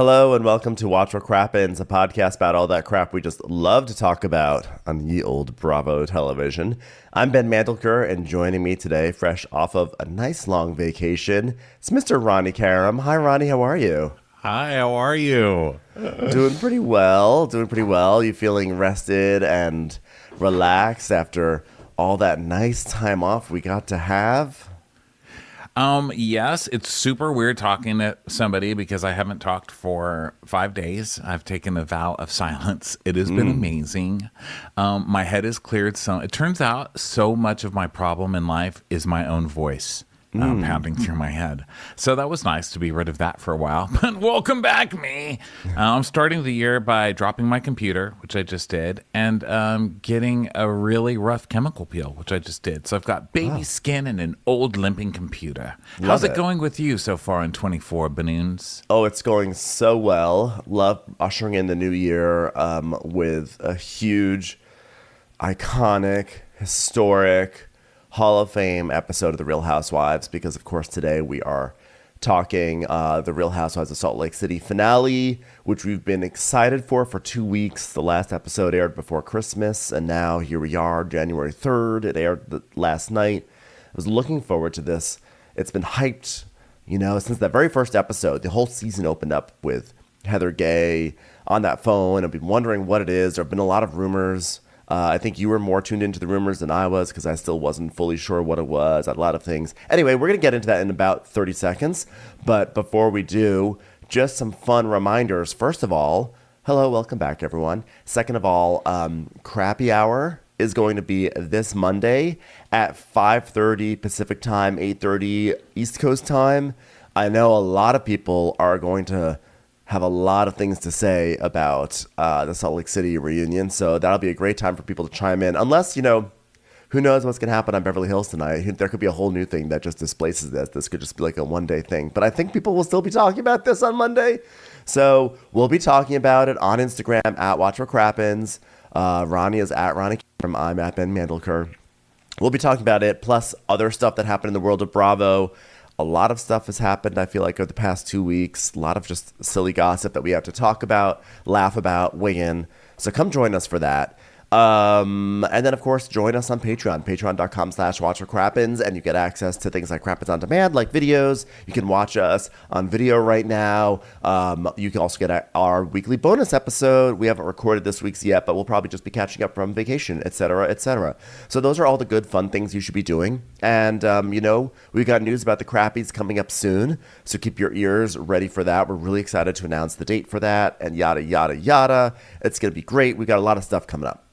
Hello and welcome to Watch What Crappens, a podcast about all that crap we just love to talk about on ye old Bravo television. I'm Ben Mandelker, and joining me today, fresh off of a nice long vacation, it's Mr. Ronnie Karam. Hi, Ronnie. How are you? Hi, how are you? Doing pretty well. You feeling rested and relaxed after all that nice time off we got to have? Yes, it's super weird talking to somebody because I haven't talked for 5 days. I've taken a vow of silence. It has been amazing. My head is cleared. So it turns out so much of my problem in life is my own voice. Pounding through my head. So that was nice to be rid of that for a while. But welcome back, me. I'm starting the year by dropping my computer, which I just did, and getting a really rough chemical peel, which I just did. So I've got baby skin and an old limping computer. How's it going with you so far in 24, Banoons? Oh, it's going so well. Love ushering in the new year with a huge, iconic, historic Hall of Fame episode of The Real Housewives, because of course today we are talking The Real Housewives of Salt Lake City finale, which we've been excited for 2 weeks. The last episode aired before Christmas, and now here we are, January 3rd. It aired last night. I was looking forward to this. It's been hyped, since that very first episode. The whole season opened up with Heather Gay on that phone. I've been wondering what it is. There have been a lot of rumors. I think you were more tuned into the rumors than I was because I still wasn't fully sure what it was. A lot of things. Anyway, we're going to get into that in about 30 seconds. But before we do, just some fun reminders. First of all, hello, welcome back, everyone. Second of all, Crappy Hour is going to be this Monday at 5:30 Pacific time, 8:30 East Coast time. I know a lot of people are going to have a lot of things to say about the Salt Lake City reunion. So that'll be a great time for people to chime in. Unless, who knows what's going to happen on Beverly Hills tonight. There could be a whole new thing that just displaces this. This could just be like a one-day thing. But I think people will still be talking about this on Monday. So we'll be talking about it on Instagram at Watch What Crappens. Ronnie is at Ronnie Karam. I'm at Ben Mandelker. We'll be talking about it, plus other stuff that happened in the world of Bravo. A lot of stuff has happened, I feel like, over the past 2 weeks. A lot of just silly gossip that we have to talk about, laugh about, weigh in. So come join us for that. And then, of course, join us on Patreon, patreon.com/watchwhatcrappens, and you get access to things like Crappens on Demand, like videos. You can watch us on video right now. You can also get our weekly bonus episode. We haven't recorded this week's yet, but we'll probably just be catching up from vacation, etc., etc. So those are all the good, fun things you should be doing. And, we've got news about the Crappies coming up soon, so keep your ears ready for that. We're really excited to announce the date for that, and yada, yada, yada. It's going to be great. We've got a lot of stuff coming up.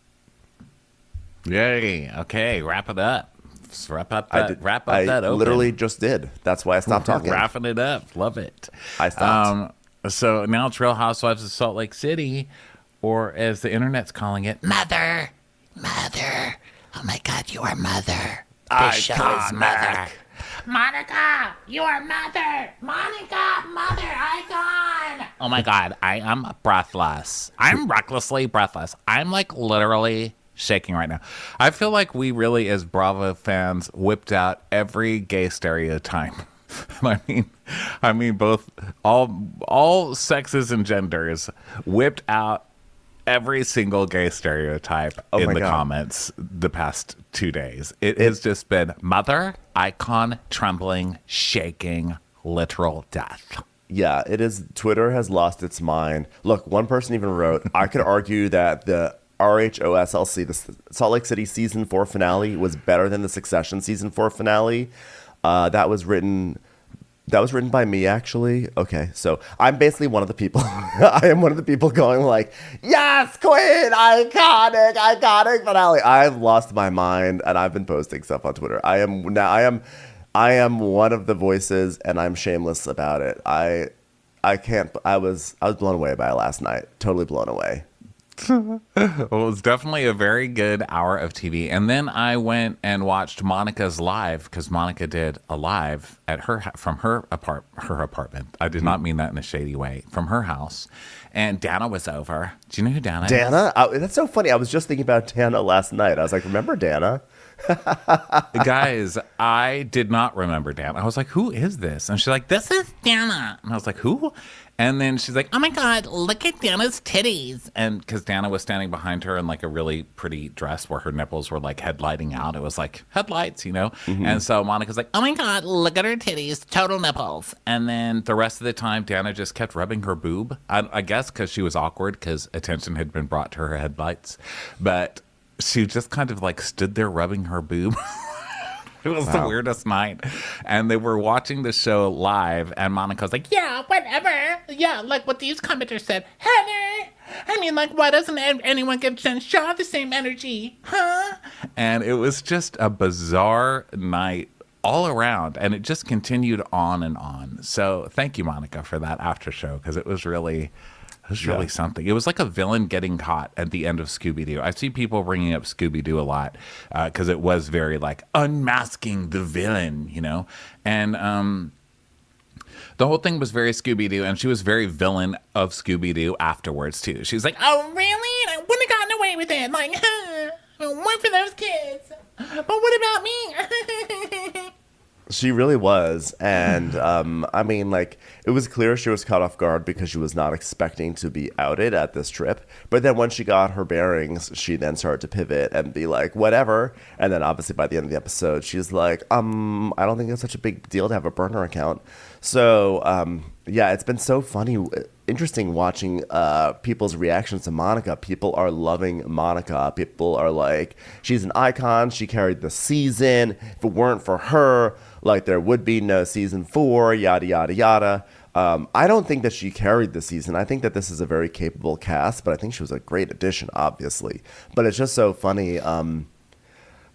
Yay. Okay, wrap it up. Just wrap up that I open. literally just did. That's why I stopped talking. Wrapping it up. Love it. I stopped. So now it's Real Housewives of Salt Lake City, or as the internet's calling it, Mother. Mother. Oh my God, you are Mother. This show is Mother. Monica, you are Mother. Monica, Mother icon. Oh my God, I am breathless. I'm recklessly breathless. I'm like literally shaking right now. I feel like we really, as Bravo fans, whipped out every gay stereotype. I mean, both all sexes and genders whipped out every single gay stereotype in the comments the past 2 days. It has just been Mother, icon, trembling, shaking, literal death. Yeah, it is. Twitter has lost its mind. Look, one person even wrote, I could argue that the RHOSLC, the Salt Lake City season 4 finale, was better than the Succession season 4 finale. That was written by me, actually. Okay, so I'm basically one of the people. I am one of the people going like, yes, queen, iconic finale. I've lost my mind, and I've been posting stuff on Twitter. I am one of the voices, and I'm shameless about it. I was blown away by it last night. Totally blown away. Well, it was definitely a very good hour of TV. And then I went and watched Monica's live, because Monica did a live at from her apartment. I did not mean that in a shady way. From her house. And Dana was over. Do you know who Dana is? Dana? That's so funny. I was just thinking about Dana last night. I was like, remember Dana? Guys, I did not remember Dana. I was like, who is this? And she's like, this is Dana. And I was like, who? And then she's like, oh my God, look at Dana's titties. And because Dana was standing behind her in like a really pretty dress where her nipples were like headlighting out. It was like headlights, you know? And so Monica's like, oh my God, look at her titties, total nipples. And then the rest of the time, Dana just kept rubbing her boob. I guess because she was awkward because attention had been brought to her headlights. But she just kind of like stood there rubbing her boob. It was the weirdest night. And they were watching the show live, and Monica was like, yeah, whatever. Yeah, like what these commenters said. Heather, I mean, like, why doesn't anyone give Jen Shaw the same energy? Huh? And it was just a bizarre night all around, and it just continued on and on. So thank you, Monica, for that after show, because it was really something. It was like a villain getting caught at the end of Scooby-Doo. I see people bringing up Scooby-Doo a lot because it was very like unmasking the villain, you know? And the whole thing was very Scooby-Doo, and she was very villain of Scooby-Doo afterwards, too. She was like, oh, really? I wouldn't have gotten away with it. Like, one for those kids. But what about me? She really was. And I mean, like, it was clear she was caught off guard because she was not expecting to be outed at this trip. But then when she got her bearings, she then started to pivot and be like, whatever. And then obviously by the end of the episode, she's like, I don't think it's such a big deal to have a burner account. So, yeah, it's been so funny, interesting watching people's reactions to Monica. People are loving Monica. People are like, she's an icon. She carried the season. If it weren't for her, like, there would be no season 4, yada, yada, yada. I don't think that she carried the season. I think that this is a very capable cast, but I think she was a great addition, obviously. But it's just so funny.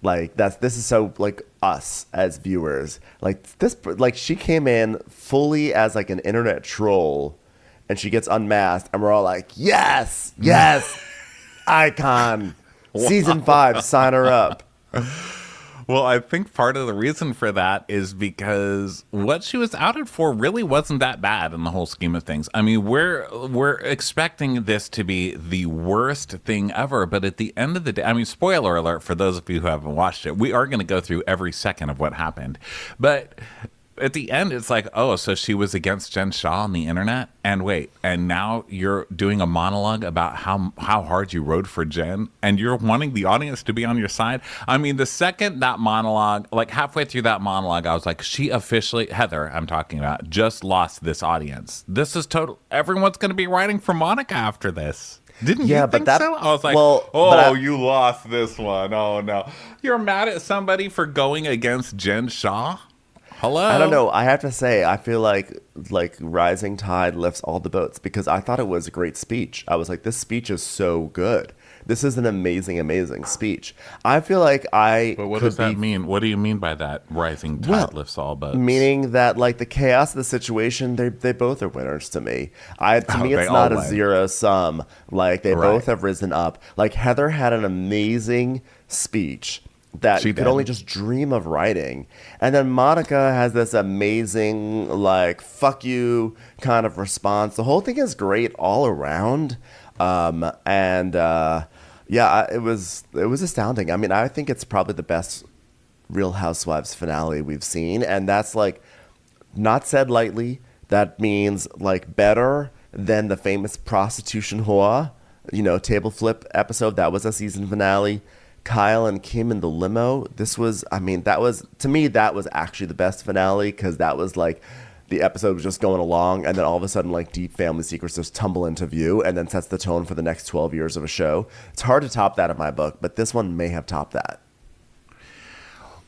Like, this is so, like, us as viewers. Like, this, like, she came in fully as, like, an internet troll, and she gets unmasked, and we're all like, yes, icon. Season 5, sign her up. Well, I think part of the reason for that is because what she was outed for really wasn't that bad in the whole scheme of things. I mean, we're expecting this to be the worst thing ever, but at the end of the day, I mean, spoiler alert for those of you who haven't watched it, we are going to go through every second of what happened. But at the end, it's like, oh, so she was against Jen Shaw on the internet? And wait, and now you're doing a monologue about how hard you rode for Jen, and you're wanting the audience to be on your side? I mean, the second that monologue, like halfway through that monologue, I was like, she officially, Heather, I'm talking about, just lost this audience. This is total, everyone's going to be writing for Monica after this. Didn't you think so? I was like, well, you lost this one. Oh, no. You're mad at somebody for going against Jen Shaw? Hello? I don't know. I have to say, I feel like rising tide lifts all the boats, because I thought it was a great speech. I was like, this speech is so good. This is an amazing, amazing speech. I feel like But what does that mean? What do you mean by that? Rising tide lifts all boats. Meaning that, like, the chaos of the situation, they both are winners to me. To me, it's not a zero sum. Like, they both have risen up. Like, Heather had an amazing speech that you could only just dream of writing. And then Monica has this amazing, like, fuck you kind of response. The whole thing is great all around. Yeah, it was astounding. I mean, I think it's probably the best Real Housewives finale we've seen. And that's, like, not said lightly. That means, like, better than the famous prostitution whore, table flip episode. That was a season finale. Kyle and Kim in the limo. To me, that was actually the best finale, because that was like the episode was just going along, and then all of a sudden, like, deep family secrets just tumble into view and then sets the tone for the next 12 years of a show. It's hard to top that in my book, but this one may have topped that.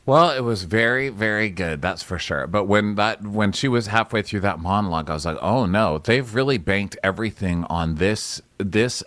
Well, it was very, very good, that's for sure. But when she was halfway through that monologue, I was like, oh no, they've really banked everything on this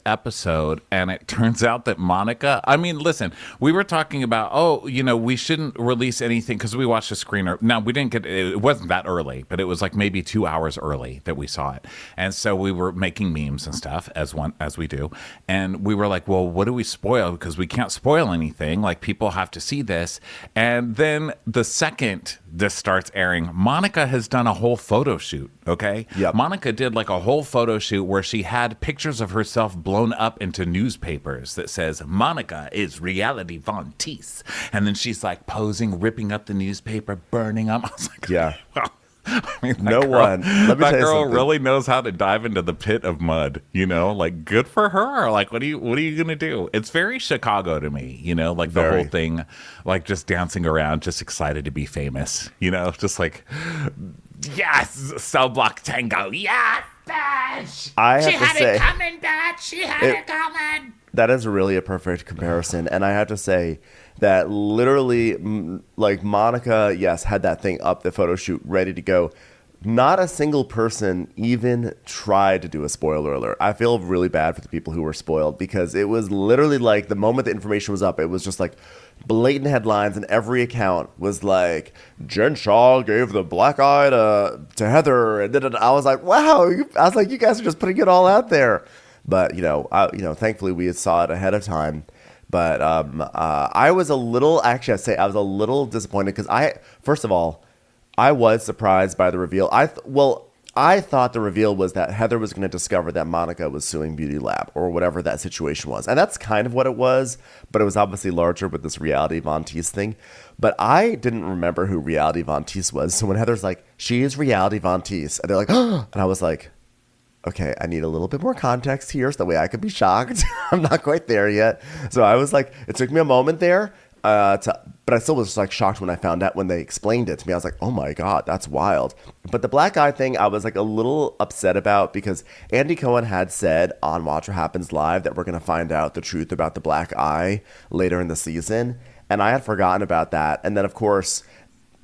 episode. And it turns out that Monica, I mean, listen, we were talking about, we shouldn't release anything because we watched the screener. Now, we didn't it wasn't that early, but it was like maybe 2 hours early that we saw it. And so we were making memes and stuff as we do. And we were like, well, what do we spoil? Because we can't spoil anything. Like, people have to see this. And then the second this starts airing, Monica has done a whole photo shoot, okay? Yep. Monica did like a whole photo shoot where she had pictures of herself blown up into newspapers that says, Monica is reality Von Teese. And then she's like posing, ripping up the newspaper, burning up. I was like, Yeah. well, I mean, No one. Let me that tell you girl something. really knows how to dive into the pit of mud, you know, like good for her. Like, what are you going to do? It's very Chicago to me, you know, like the Very. whole thing, like just dancing around, just excited to be famous, you know, just like, yes, cell block tango. Yes, bitch. I She have to had say, it coming, bitch. She had it coming. that is really a perfect comparison. And I have to say that literally, like Monica, yes, had that thing up, the photo shoot, ready to go. Not a single person even tried to do a spoiler alert. I feel really bad for the people who were spoiled because it was literally like the moment the information was up, it was just like blatant headlines, and every account was like, Jen Shaw gave the black eye to Heather. And then I was like, wow. I was like, you guys are just putting it all out there. But, thankfully we saw it ahead of time. But I was a little, actually, I'd say I was a little disappointed because first of all, I was surprised by the reveal. I thought the reveal was that Heather was going to discover that Monica was suing Beauty Lab or whatever that situation was. And that's kind of what it was, but it was obviously larger with this Reality Von Teese thing. But I didn't remember who Reality Von Teese was. So when Heather's like, she is Reality Von Teese, and they're like, oh, and I was like, okay, I need a little bit more context here so that way I could be shocked. I'm not quite there yet. So I was like, it took me a moment there. But I still was like shocked when I found out when they explained it to me. I was like, oh my God, that's wild. But the black eye thing, I was like a little upset about because Andy Cohen had said on Watch What Happens Live that we're going to find out the truth about the black eye later in the season. And I had forgotten about that. And then, of course,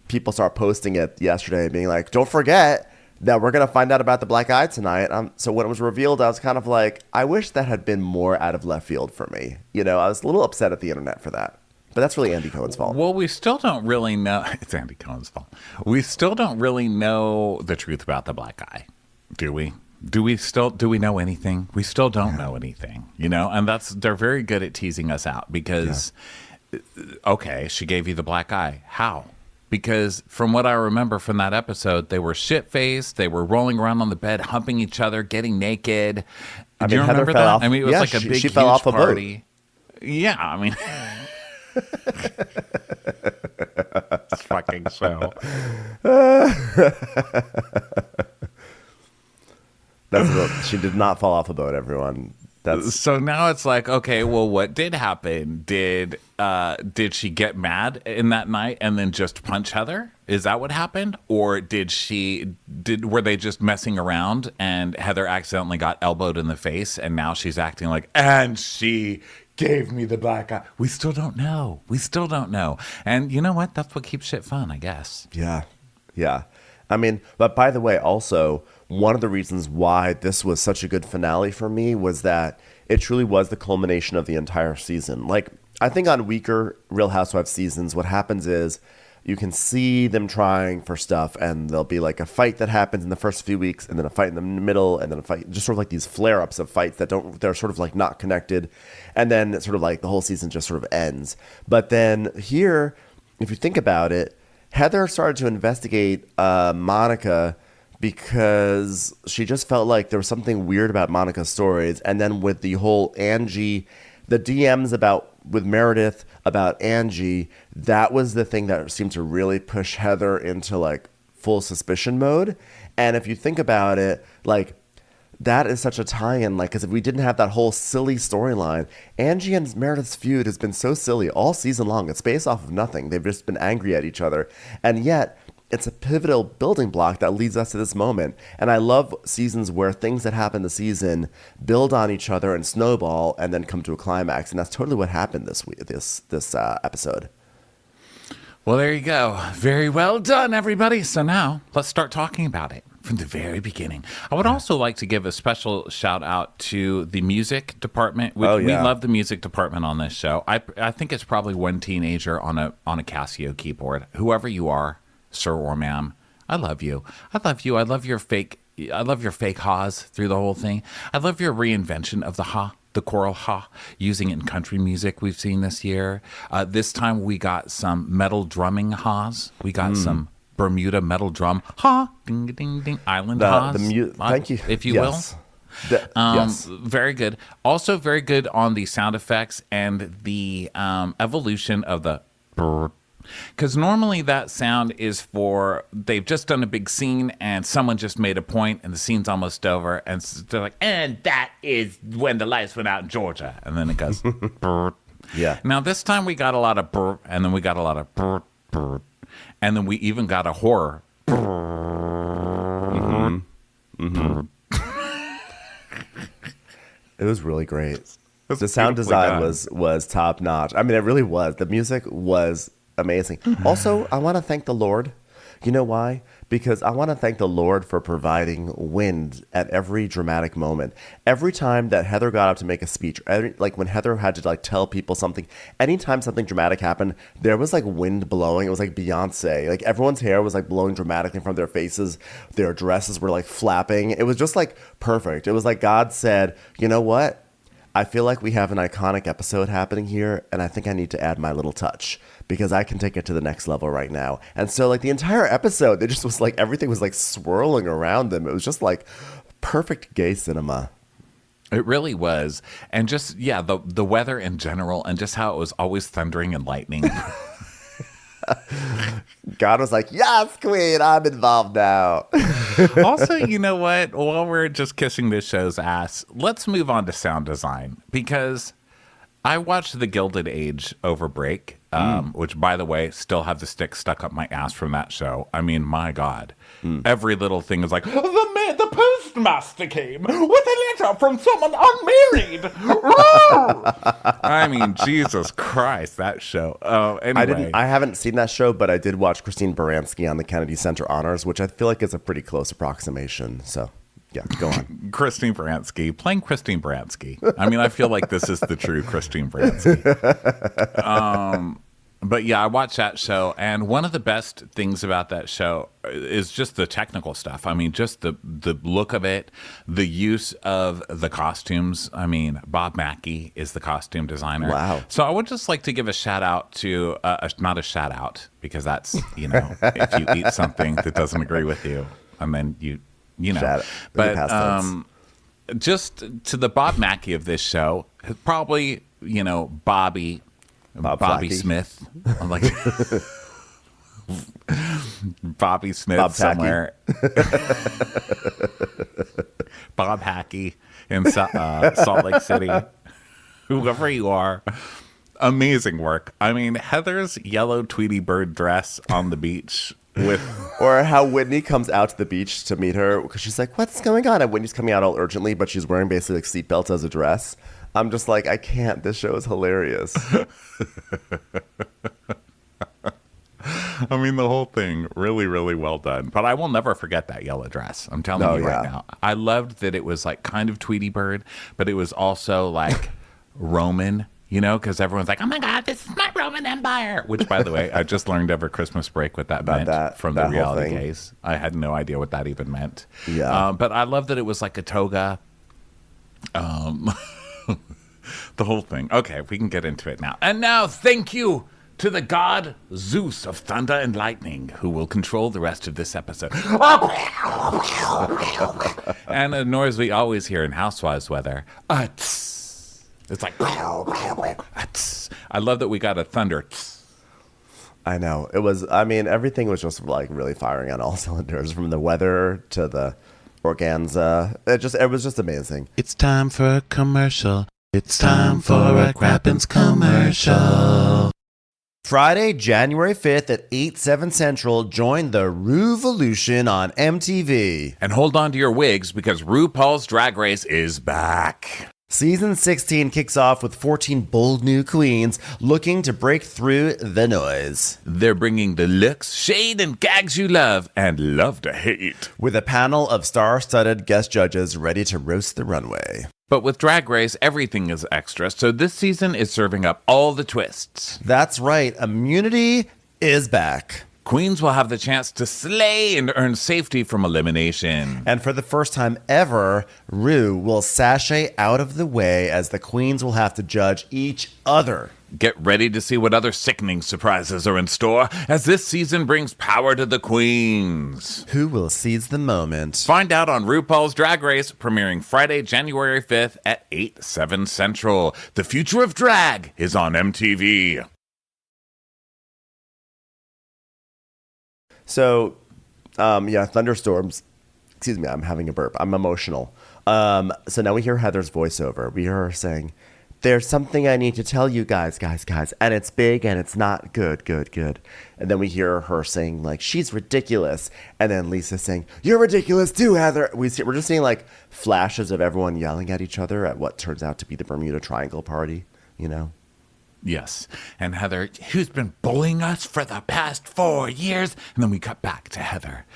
people start posting it yesterday being like, don't forget that we're going to find out about the black eye tonight. So when it was revealed, I was kind of like, I wish that had been more out of left field for me. You know, I was a little upset at the internet for that. But that's really Andy Cohen's fault. Well, we still don't really know. It's Andy Cohen's fault. We still don't really know the truth about the black eye, do we? Do we know anything? We still don't know anything, you know? And they're very good at teasing us out because, okay, she gave you the black eye. How? Because from what I remember from that episode, they were shit-faced. They were rolling around on the bed, humping each other, getting naked. Do you remember that? Off, I mean, it was like a big, she huge fell off a party. Boat. Yeah, I mean... This fucking show. She did not fall off a boat, everyone. So now it's like, okay, well, what did happen? Did she get mad in that night and then just punch Heather? Is that what happened? Or were they just messing around and Heather accidentally got elbowed in the face and now she's acting like, and she gave me the black eye. We still don't know. And you know what? That's what keeps shit fun, I guess. Yeah. I mean, but by the way, also, one of the reasons why this was such a good finale for me was that it truly was the culmination of the entire season. Like, I think on weaker Real Housewives seasons, what happens is you can see them trying for stuff, and there'll be like a fight that happens in the first few weeks, and then a fight in the middle, and then a fight, just sort of like these flare-ups of fights they're sort of like not connected, and then it's sort of like the whole season just sort of ends. But then here, if you think about it, Heather started to investigate Monica because she just felt like there was something weird about Monica's stories, and then with the whole Angie, the DMs with Meredith about Angie, that was the thing that seemed to really push Heather into like full suspicion mode. And if you think about it, like that is such a tie-in, like, because if we didn't have that whole silly storyline, Angie and Meredith's feud has been so silly all season long. It's based off of nothing. They've just been angry at each other. And yet it's a pivotal building block that leads us to this moment. And I love seasons where things that happen this season build on each other and snowball and then come to a climax. And that's totally what happened this episode. Well, there you go. Very well done, everybody. So now let's start talking about it from the very beginning. I would also like to give a special shout out to the music department. We love the music department on this show. I think it's probably one teenager on a Casio keyboard. Whoever you are, sir or ma'am, I love you. I love your fake ha's through the whole thing. I love your reinvention of the choral ha, using it in country music we've seen this year. This time we got some metal drumming ha's. We got some Bermuda metal drum, ha, ding, ding, ding, island ha's, thank you, if you yes. will. Yes. Very good. Also very good on the sound effects and the evolution of the brr. Because normally that sound is for, they've just done a big scene and someone just made a point and the scene's almost over. And they're like, and that is when the lights went out in Georgia. And then it goes, brr. Yeah. Now this time we got a lot of brr, and then we got a lot of brr, brr. And then we even got a horror. It was really great. The sound design was top notch. I mean, it really was. The music was amazing. Also, I want to thank the Lord. You know why? Because I want to thank the Lord for providing wind at every dramatic moment. Every time that Heather got up to make a speech, like when Heather had to like tell people something, anytime something dramatic happened, there was like wind blowing. It was like Beyonce. Like everyone's hair was like blowing dramatically in front of their faces. Their dresses were like flapping. It was just like perfect. It was like God said, you know what? I feel like we have an iconic episode happening here, and I think I need to add my little touch because I can take it to the next level right now. And so, like, the entire episode, it just was like everything was like swirling around them. It was just like perfect gay cinema. It really was. And just, yeah, the weather in general and just how it was always thundering and lightning. God was like, yes, queen, I'm involved now. Also, you know what? While we're just kissing this show's ass, let's move on to sound design because I watched The Gilded Age over break, which, by the way, still have the stick stuck up my ass from that show. I mean, my God. Every little thing is like, the postmaster came with a letter from someone unmarried. I mean, Jesus Christ, that show. Anyway. I haven't seen that show, but I did watch Christine Baranski on the Kennedy Center Honors, which I feel like is a pretty close approximation. So, yeah, go on. Christine Baranski, playing Christine Baranski. I mean, I feel like this is the true Christine Baranski. But yeah, I watched that show, and one of the best things about that show is just the technical stuff. I mean, just the look of it, the use of the costumes. I mean, Bob Mackey is the costume designer. Wow. So I would just like to give a shout out to, not a shout out, because that's, you know, if you eat something that doesn't agree with you, and then you know. But just to the Bob Mackey of this show, probably, you know, Bobby Smith. I'm like Bobby Smith Bob somewhere. Bob Hackey in Salt Lake City. Whoever you are. Amazing work. I mean, Heather's yellow Tweety bird dress on the beach with... Or how Whitney comes out to the beach to meet her because she's like, what's going on? And Whitney's coming out all urgently, but she's wearing basically like seatbelts as a dress. I'm just like, I can't. This show is hilarious. I mean, the whole thing, really, really well done. But I will never forget that yellow dress. I'm telling you right now. I loved that it was like kind of Tweety Bird, but it was also like Roman, you know, because everyone's like, oh my God, this is my Roman Empire. Which, by the way, I just learned over Christmas break what that meant from the reality gaze. I had no idea what that even meant. Yeah. But I love that it was like a toga. The whole thing. Okay, we can get into it now. And now, thank you to the god Zeus of thunder and lightning, who will control the rest of this episode. And a noise we always hear in Housewives weather. It's like... I love that we got a thunder. I know. It was, I mean, everything was just like really firing on all cylinders, from the weather to the organza. It was just amazing. It's time for a commercial. It's time for a Crappens commercial. Friday, January 5th at 8/7 Central, join the RHOSLC on MTV. And hold on to your wigs because RuPaul's Drag Race is back. Season 16 kicks off with 14 bold new queens looking to break through the noise. They're bringing the looks, shade, and gags you love and love to hate. With a panel of star-studded guest judges ready to roast the runway. But with Drag Race, everything is extra, so this season is serving up all the twists. That's right, immunity is back. Queens will have the chance to slay and earn safety from elimination. And for the first time ever, Rue will sashay out of the way as the queens will have to judge each other. Get ready to see what other sickening surprises are in store as this season brings power to the queens. Who will seize the moment? Find out on RuPaul's Drag Race, premiering Friday, January 5th at 8/7 Central. The future of drag is on MTV. So, thunderstorms. Excuse me, I'm having a burp. I'm emotional. So now we hear Heather's voiceover. We hear her saying, "There's something I need to tell you guys, and it's big and it's not good. And then we hear her saying, like, she's ridiculous. And then Lisa saying, you're ridiculous too, Heather. We're just seeing, like, flashes of everyone yelling at each other at what turns out to be the Bermuda Triangle party, you know? Yes. And Heather, who's been bullying us for the past 4 years. And then we cut back to Heather,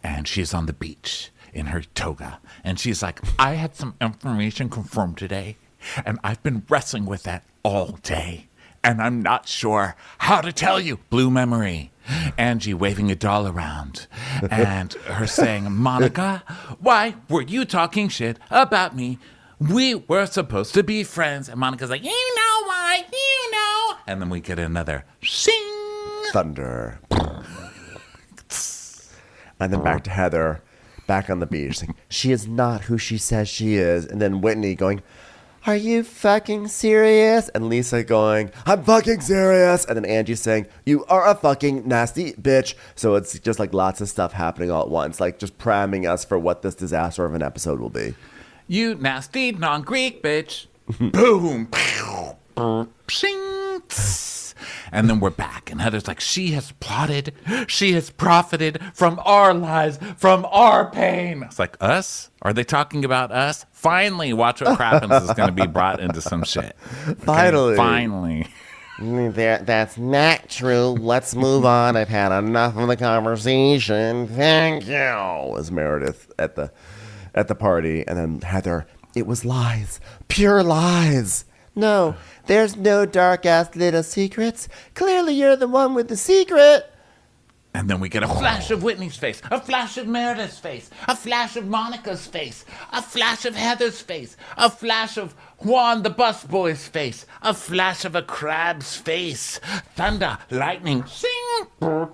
and she's on the beach in her toga. And she's like, I had some information confirmed today, and I've been wrestling with that all day, and I'm not sure how to tell you. Blue memory. Angie waving a doll around, and her saying, Monica, why were you talking shit about me? We were supposed to be friends. And Monica's like, you know why, you know. And then we get another sing. Thunder. And then back to Heather, back on the beach, saying, she is not who she says she is. And then Whitney going, are you fucking serious? And Lisa going, I'm fucking serious. And then Angie saying, you are a fucking nasty bitch. So it's just like lots of stuff happening all at once, like just priming us for what this disaster of an episode will be. You nasty non-Greek bitch. Boom. Pshing. And then we're back, and Heather's like, she has plotted, she has profited from our lives, from our pain. It's like, us? Are they talking about us? Finally, Watch What Crappens is going to be brought into some shit. Okay? Finally. That's not true. Let's move on. I've had enough of the conversation. Thank you. Was Meredith at the party, and then Heather, it was lies. Pure lies. No, there's no dark-ass little secrets. Clearly you're the one with the secret. And then we get a flash of Whitney's face, a flash of Meredith's face, a flash of Monica's face, a flash of Heather's face, a flash of Juan the busboy's face, a flash of a crab's face. Thunder, lightning, sing.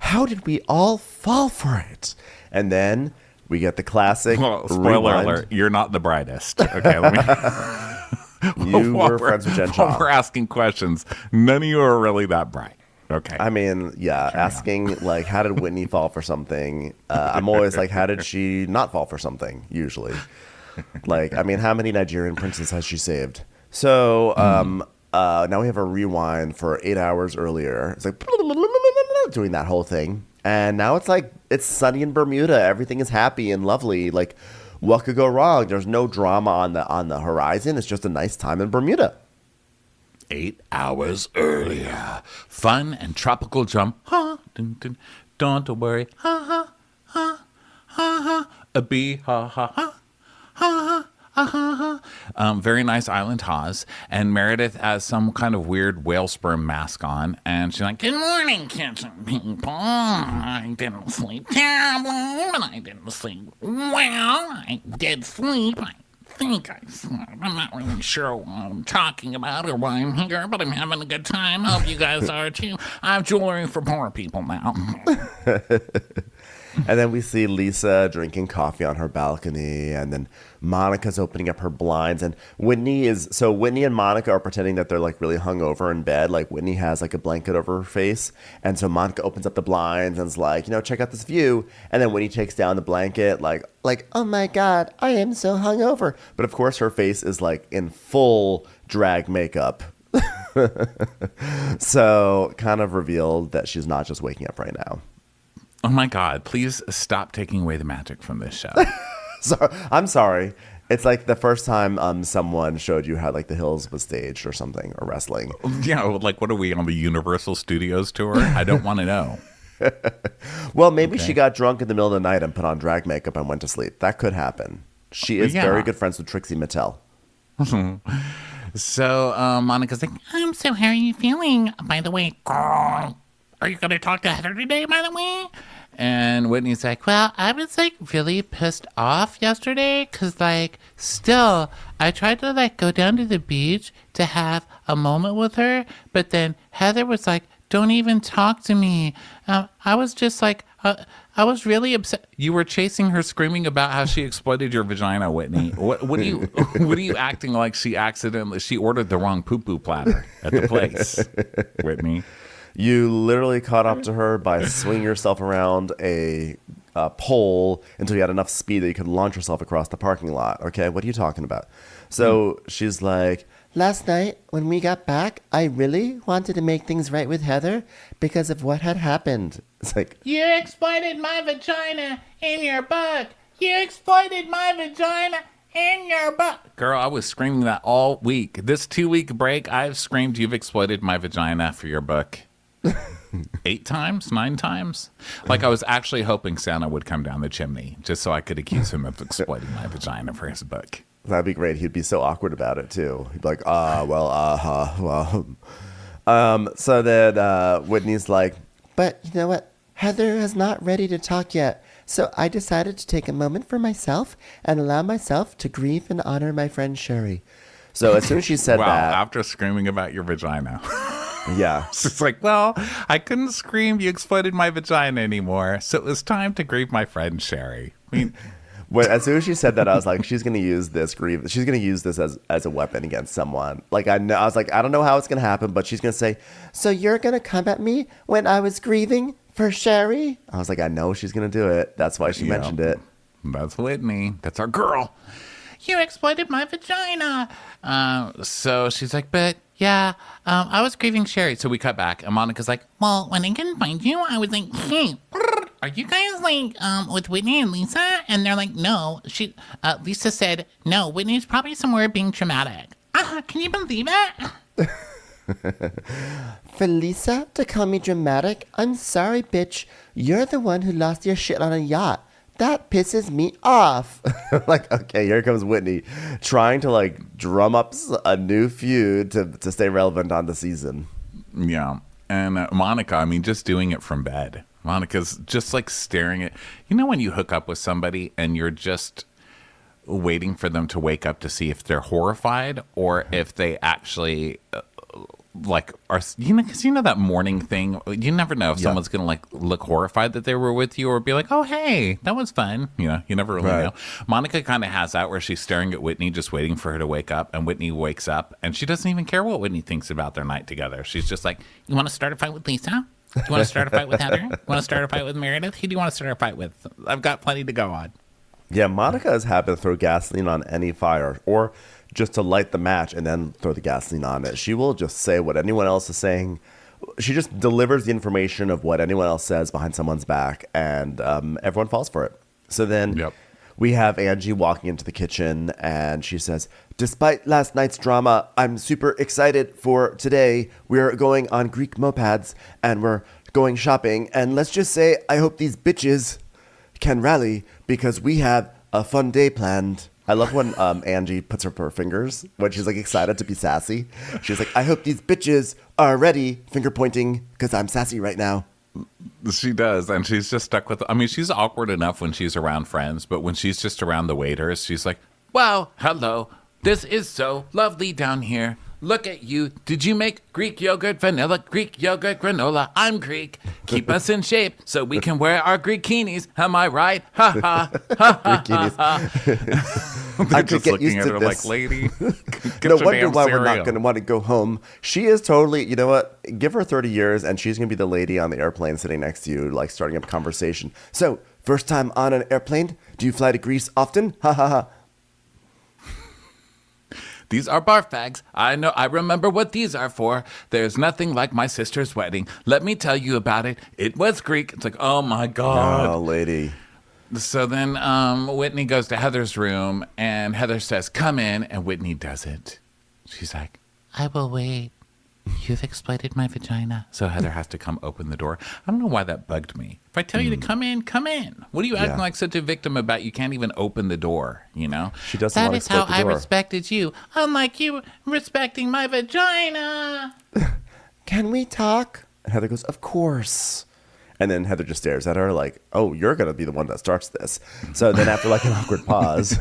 How did we all fall for it? And then we get the classic. Well, spoiler alert, you're not the brightest. Okay, let me. You were friends with Jen Shaw. We're asking questions. None of you are really that bright. Okay. I mean, yeah, asking, like, how did Whitney fall for something? I'm always like, how did she not fall for something, usually? Like, I mean, how many Nigerian princes has she saved? So now we have a rewind for 8 hours earlier. It's like doing that whole thing. And now it's like, it's sunny in Bermuda. Everything is happy and lovely. Like, what could go wrong? There's no drama on the horizon. It's just a nice time in Bermuda. 8 hours earlier. Fun and tropical jump. Ha, dun, dun. Don't worry. Ha, ha, ha, ha, ha. A bee. Ha, ha, ha. Ha, ha. Very nice island Haas, and Meredith has some kind of weird whale sperm mask on, and she's like, good morning, kitchen people. I didn't sleep terribly, but I didn't sleep well. I did sleep. I think I slept. I'm not really sure what I'm talking about or why I'm here, but I'm having a good time. Hope you guys are too. I have jewelry for poor people now. And then we see Lisa drinking coffee on her balcony, and then Monica's opening up her blinds, and Whitney and Monica are pretending that they're like really hungover in bed. Like Whitney has like a blanket over her face, and so Monica opens up the blinds and is like, check out this view. And then Whitney takes down the blanket, like, oh my God, I am so hungover. But of course her face is like in full drag makeup. So kind of revealed that she's not just waking up right now. Oh my God, please stop taking away the magic from this show. I'm sorry. It's like the first time someone showed you how like the Hills was staged or something, or wrestling. Yeah, like what are we on the Universal Studios tour? I don't want to know. Well, maybe she got drunk in the middle of the night and put on drag makeup and went to sleep. That could happen. She is very good friends with Trixie Mattel. So Monica's like, so how are you feeling? By the way, girl, are you going to talk to Heather today, by the way? And Whitney's like, well, I was like really pissed off yesterday because like still I tried to like go down to the beach to have a moment with her. But then Heather was like, don't even talk to me. I was just like, I was really upset. You were chasing her screaming about how she exploited your vagina, Whitney. What are you acting like she ordered the wrong poo-poo platter at the place, Whitney? You literally caught up to her by swinging yourself around a pole until you had enough speed that you could launch yourself across the parking lot. Okay, what are you talking about? So she's like, last night when we got back, I really wanted to make things right with Heather because of what had happened. It's like, you exploited my vagina in your book. You exploited my vagina in your book. Girl, I was screaming that all week. This 2-week break, I've screamed, you've exploited my vagina for your book. 8 times, 9 times. Like I was actually hoping Santa would come down the chimney just so I could accuse him of exploiting my vagina for his book. that'd be great. He'd be so awkward about it too. He'd be like, so then Whitney's like, but you know what? Heather is not ready to talk yet. So I decided to take a moment for myself and allow myself to grieve and honor my friend Sherry. So as soon as she said that, after screaming about your vagina. yeah. It's like, well, I couldn't scream you exploited my vagina anymore, so it was time to grieve my friend Sherry. I mean, As soon as she said that, I was like, she's going to use this She's going to use this as a weapon against someone. Like I was like, I don't know how it's going to happen, but she's going to say, so you're going to come at me when I was grieving for Sherry? I was like, I know she's going to do it. That's why she mentioned it. That's Whitney. That's our girl. You exploited my vagina. So she's like, but yeah, I was grieving Sherry. So we cut back, and Monica's like, well, when I couldn't find you, I was like, hey, are you guys like with Whitney and Lisa? And they're like, no. Lisa said, no, Whitney's probably somewhere being traumatic. Can you believe it? For Lisa to call me dramatic, I'm sorry, bitch. You're the one who lost your shit on a yacht. That pisses me off. Like, okay, here comes Whitney trying to like drum up a new feud to stay relevant on the season. Yeah. And Monica, I mean, just doing it from bed. Monica's just like staring at, you know, when you hook up with somebody and you're just waiting for them to wake up to see if they're horrified or if they actually like are, you know, because you know that morning thing, you never know if someone's gonna like look horrified that they were with you or be like, oh hey, that was fun. You know, you never really know. Monica kind of has that where she's staring at Whitney just waiting for her to wake up, and Whitney wakes up and she doesn't even care what Whitney thinks about their night together. She's just like, you want to start a fight with Lisa? Do you want to start a fight with Heather? You want to start a fight with Meredith? Who do you want to start a fight with? I've got plenty to go on. Yeah, Monica is happy to throw gasoline on any fire or just to light the match and then throw the gasoline on it. She will just say what anyone else is saying. She just delivers the information of what anyone else says behind someone's back, and everyone falls for it. So then we have Angie walking into the kitchen, and she says, despite last night's drama, I'm super excited for today. We're going on Greek mopeds, and we're going shopping. And let's just say I hope these bitches can rally because we have a fun day planned. I love when Angie puts up her fingers when she's like excited to be sassy. She's like, I hope these bitches are ready, finger pointing, because I'm sassy right now. She does, and she's just stuck with, I mean, she's awkward enough when she's around friends, but when she's just around the waiters, she's like, wow, hello, this is so lovely down here. Look at you. Did you make Greek yogurt, vanilla, Greek yogurt, granola? I'm Greek. Keep us in shape so we can wear our Greekinis. Am I right? Ha ha. They're just looking at her like, lady, no wonder why we're not going to want to go home. She is totally, you know what? Give her 30 years and she's going to be the lady on the airplane sitting next to you, like starting up a conversation. So, first time on an airplane? Do you fly to Greece often? Ha ha ha. These are barf bags. I know. I remember what these are for. There's nothing like my sister's wedding. Let me tell you about it. It was Greek. It's like, oh my God. Oh, lady. So then Whitney goes to Heather's room and Heather says, come in. And Whitney doesn't. She's like, I will wait. You've exploited my vagina. So Heather has to come open the door. I don't know why that bugged me. If I tell you to come in, come in. What are you acting like such a victim about? You can't even open the door, you know? She doesn't want to exploit the door. That is how I respected you. Unlike you respecting my vagina. Can we talk? And Heather goes, of course. And then Heather just stares at her like, oh, you're going to be the one that starts this. So then after like an awkward pause,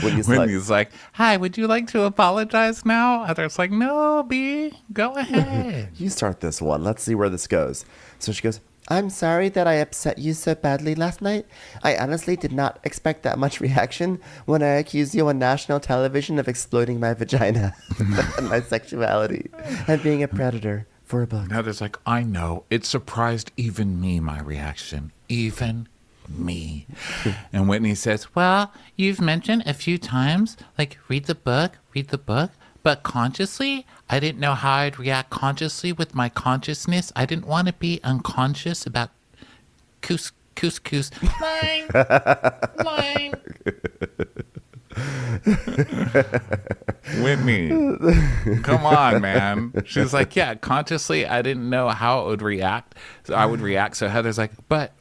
Whitney's like, hi, would you like to apologize now? Heather's like, no, B, go ahead. you start this one. Let's see where this goes. So she goes, I'm sorry that I upset you so badly last night. I honestly did not expect that much reaction when I accused you on national television of exploiting my vagina and my sexuality and being a predator for a book. Heather's like, I know. It surprised even me, my reaction. Even me. And Whitney says, well, you've mentioned a few times, like, read the book. But consciously, I didn't know how I'd react consciously with my consciousness. I didn't want to be unconscious about coos. Line. Whitney, come on, man. She's like, yeah, consciously, I didn't know how it would react. So I would react. So Heather's like, but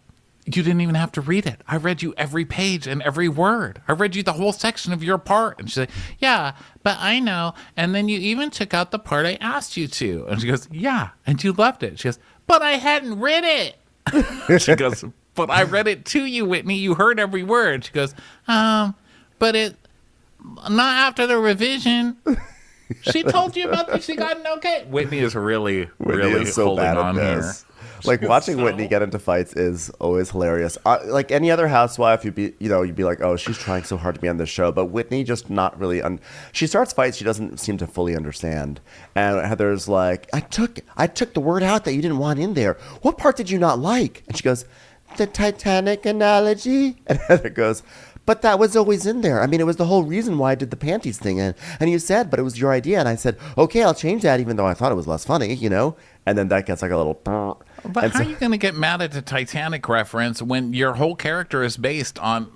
you didn't even have to read it. I read you every page and every word. I read you the whole section of your part. And she's like, yeah, but I know. And then you even took out the part I asked you to. And she goes, yeah, and you loved it. She goes, but I hadn't read it. She goes, but I read it to you, Whitney. You heard every word. She goes, but it, not after the revision. She told you about this. She got an okay. Whitney is really so holding bad on at here. this. Like watching Whitney get into fights is always hilarious. Like any other housewife, you'd be like, oh, she's trying so hard to be on this show. But Whitney just not really. She starts fights she doesn't seem to fully understand. And Heather's like, I took the word out that you didn't want in there. What part did you not like? And she goes, the Titanic analogy. And Heather goes, but that was always in there. I mean, it was the whole reason why I did the panties thing. And you said, but it was your idea. And I said, okay, I'll change that, even though I thought it was less funny, And then that gets like a little. But how are you going to get mad at the Titanic reference when your whole character is based on,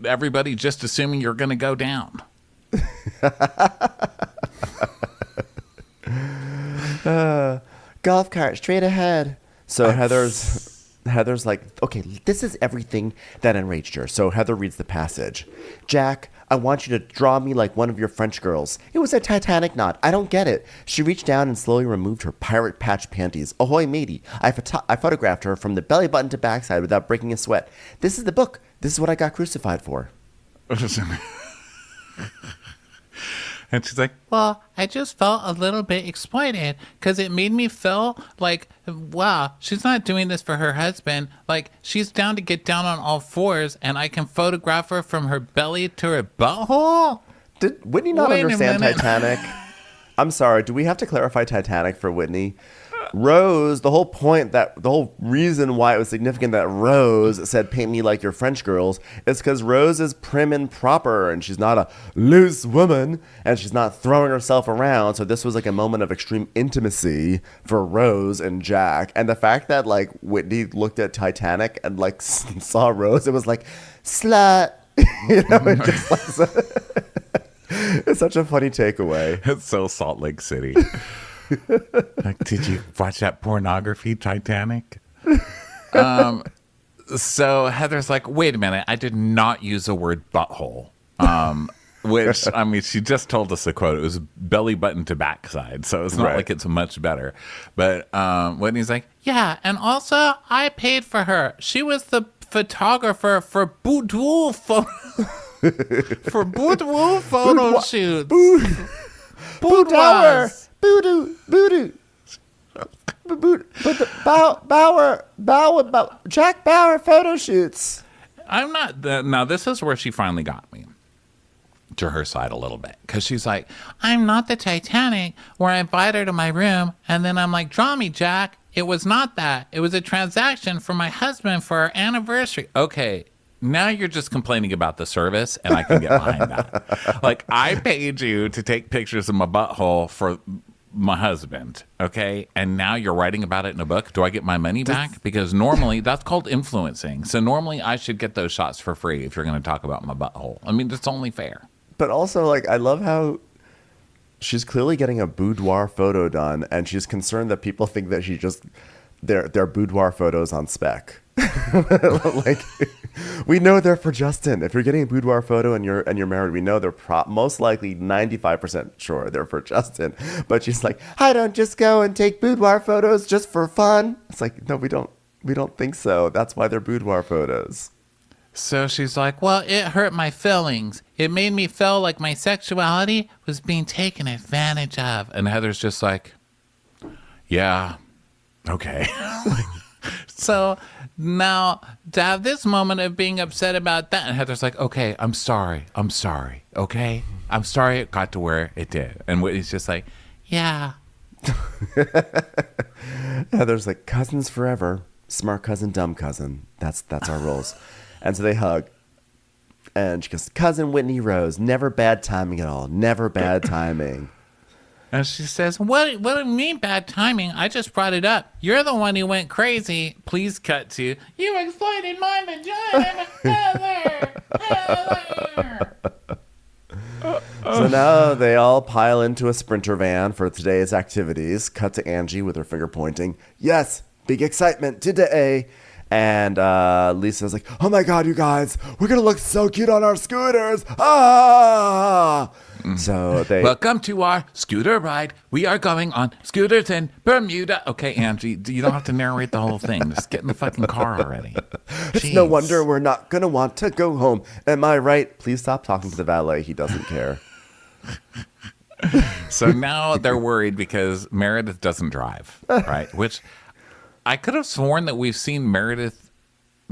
everybody just assuming you're going to go down? Golf cart straight ahead. So Heather's like, okay, this is everything that enraged her. So Heather reads the passage. Jack, I want you to draw me like one of your French girls. It was a Titanic knot. I don't get it. She reached down and slowly removed her pirate patch panties. Ahoy, matey. I photographed her from the belly button to backside without breaking a sweat. This is the book. This is what I got crucified for. And she's like, well, I just felt a little bit exploited because it made me feel like, wow, she's not doing this for her husband. Like, she's down to get down on all fours and I can photograph her from her belly to her butthole? Did Whitney not understand Titanic? I'm sorry. Do we have to clarify Titanic for Whitney? Rose, the whole reason why it was significant that Rose said, paint me like your French girls, is because Rose is prim and proper and she's not a loose woman and she's not throwing herself around. So this was like a moment of extreme intimacy for Rose and Jack. And the fact that like Whitney looked at Titanic and like saw Rose, it was like, slut. It just like, it's such a funny takeaway. It's so Salt Lake City. Like, did you watch that pornography, Titanic? So Heather's like, wait a minute, I did not use the word butthole. Which, I mean, she just told us the quote. It was belly button to backside, so it's not like it's much better. But Whitney's like, yeah, and also I paid for her. She was the photographer for boudoir photo shoots. Boudoir. Voodoo. Jack Bauer photo shoots. I'm not. Now, this is where she finally got me to her side a little bit. Because she's like, I'm not the Titanic where I invite her to my room. And then I'm like, draw me, Jack. It was not that. It was a transaction for my husband for our anniversary. Okay. Now you're just complaining about the service, and I can get behind that. Like, I paid you to take pictures of my butthole for my husband, okay? And now you're writing about it in a book. Do I get my money back? Because normally that's called influencing. So normally I should get those shots for free if you're going to talk about my butthole. I mean, that's only fair. But also, like, I love how she's clearly getting a boudoir photo done, and she's concerned that people think that she just their boudoir photos on spec. Like, we know they're for Justin. If you're getting a boudoir photo and you're married, we know they're most likely 95% sure they're for Justin. But she's like, I don't just go and take boudoir photos just for fun. It's like, no, we don't think so. That's why they're boudoir photos. So she's like, well, it hurt my feelings. It made me feel like my sexuality was being taken advantage of. And Heather's just like, yeah, okay. So now to have this moment of being upset about that, and Heather's like, okay, I'm sorry, okay? I'm sorry it got to where it did. And Whitney's just like, yeah. Heather's like, cousins forever. Smart cousin, dumb cousin. That's our roles. And so they hug. And she goes, cousin Whitney Rose, never bad timing at all. Never bad timing. And she says, what do you mean bad timing? I just brought it up. You're the one who went crazy. Please cut to, you exploited my vagina, Heather. So now they all pile into a Sprinter van for today's activities. Cut to Angie with her finger pointing. Yes, big excitement today. And Lisa's like, oh my God, you guys, we're going to look so cute on our scooters. Ah! So they... Welcome to our scooter ride. We are going on scooters in Bermuda. Okay, Angie, you don't have to narrate the whole thing. Just get in the fucking car already. It's no wonder we're not going to want to go home. Am I right? Please stop talking to the valet. He doesn't care. So now they're worried because Meredith doesn't drive, right? Which I could have sworn that we've seen Meredith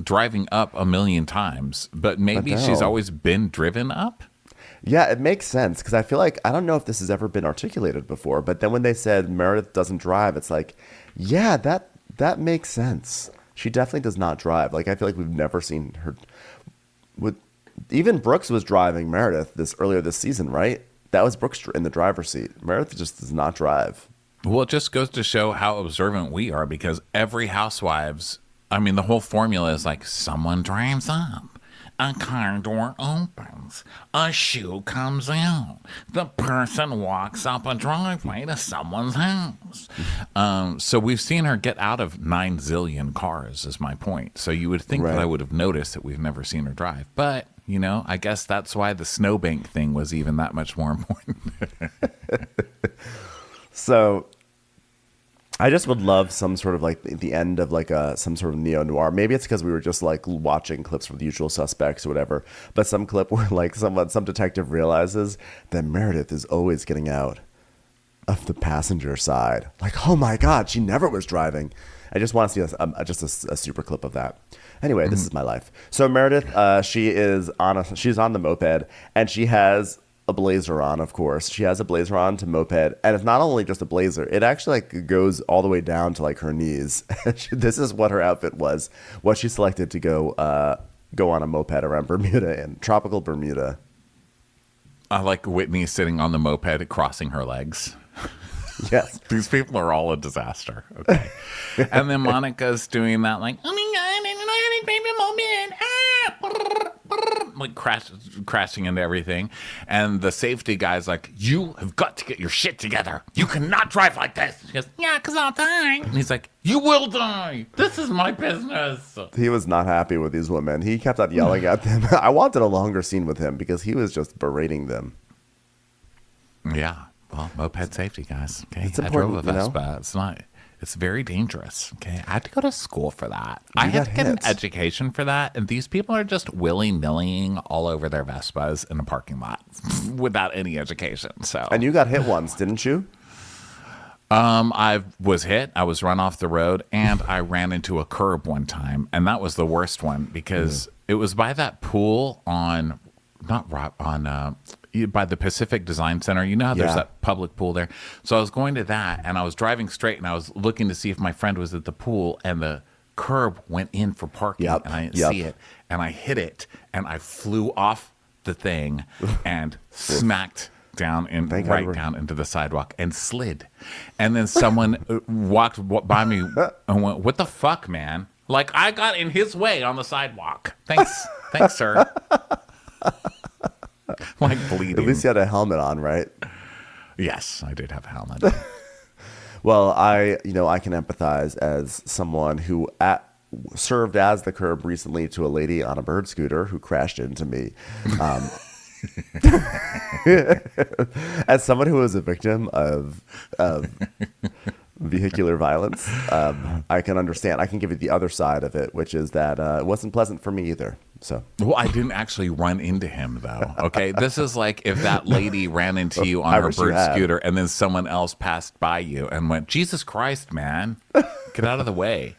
driving up a million times, but maybe she's always been driven up. Yeah, it makes sense because I feel like, I don't know if this has ever been articulated before, but then when they said Meredith doesn't drive, it's like, yeah, that makes sense. She definitely does not drive. Like, I feel like we've never seen her. Even Brooks was driving Meredith earlier this season, right? That was Brooks in the driver's seat. Meredith just does not drive. Well, it just goes to show how observant we are because every Housewives, I mean, the whole formula is like someone drives up, a car door opens, a shoe comes out, the person walks up a driveway to someone's house. So we've seen her get out of 9 zillion cars is my point. So you would think that I would have noticed that we've never seen her drive. But, you know, I guess that's why the snowbank thing was even that much more important. So I just would love some sort of like the end of like some sort of neo-noir. Maybe it's because we were just like watching clips from The Usual Suspects or whatever. But some clip where like some detective realizes that Meredith is always getting out of the passenger side. Like, oh my God, she never was driving. I just want to see just a super clip of that. Anyway, this is my life. So Meredith, she's on the moped and she has a blazer on, of course. She has a blazer on to moped, and it's not only just a blazer. It actually like goes all the way down to like her knees. This is what her outfit was. What she selected to go on a moped around Bermuda in tropical Bermuda. I like Whitney sitting on the moped, crossing her legs. Yes, these people are all a disaster. Okay, and then Monica's doing that like, oh my God, I baby moment, like crashing into everything, and the safety guy's like, you have got to get your shit together. You cannot drive like this. She goes, yeah, because I'll die. And he's like, you will die. This is my business. He was not happy with these women. He kept on yelling at them. I wanted a longer scene with him because he was just berating them. Yeah. Well, moped safety, guys. Okay, it's I drove a Vespa. It's very dangerous. Okay, I had to go to school for that. I had to get an education for that, and these people are just willy-nillying all over their Vespas in a parking lot without any education. So, and you got hit once, didn't you? I was hit. I was run off the road, and I ran into a curb one time, and that was the worst one because it was by that pool by the Pacific Design Center. You know how there's that public pool there? So I was going to that, and I was driving straight, and I was looking to see if my friend was at the pool, and the curb went in for parking, and I didn't see it, and I hit it, and I flew off the thing and smacked down down into the sidewalk and slid. And then someone walked by me and went, what the fuck, man? Like, I got in his way on the sidewalk. Thanks, sir. Like bleeding. At least you had a helmet on, right? Yes, I did have a helmet. Well, I can empathize as someone who served as the curb recently to a lady on a bird scooter who crashed into me. As someone who was a victim of vehicular violence, I can understand. I can give you the other side of it, which is that it wasn't pleasant for me either. So, well, I didn't actually run into him though. Okay, this is like if that lady ran into you on her bird scooter, and then someone else passed by you and went, "Jesus Christ, man, get out of the way!"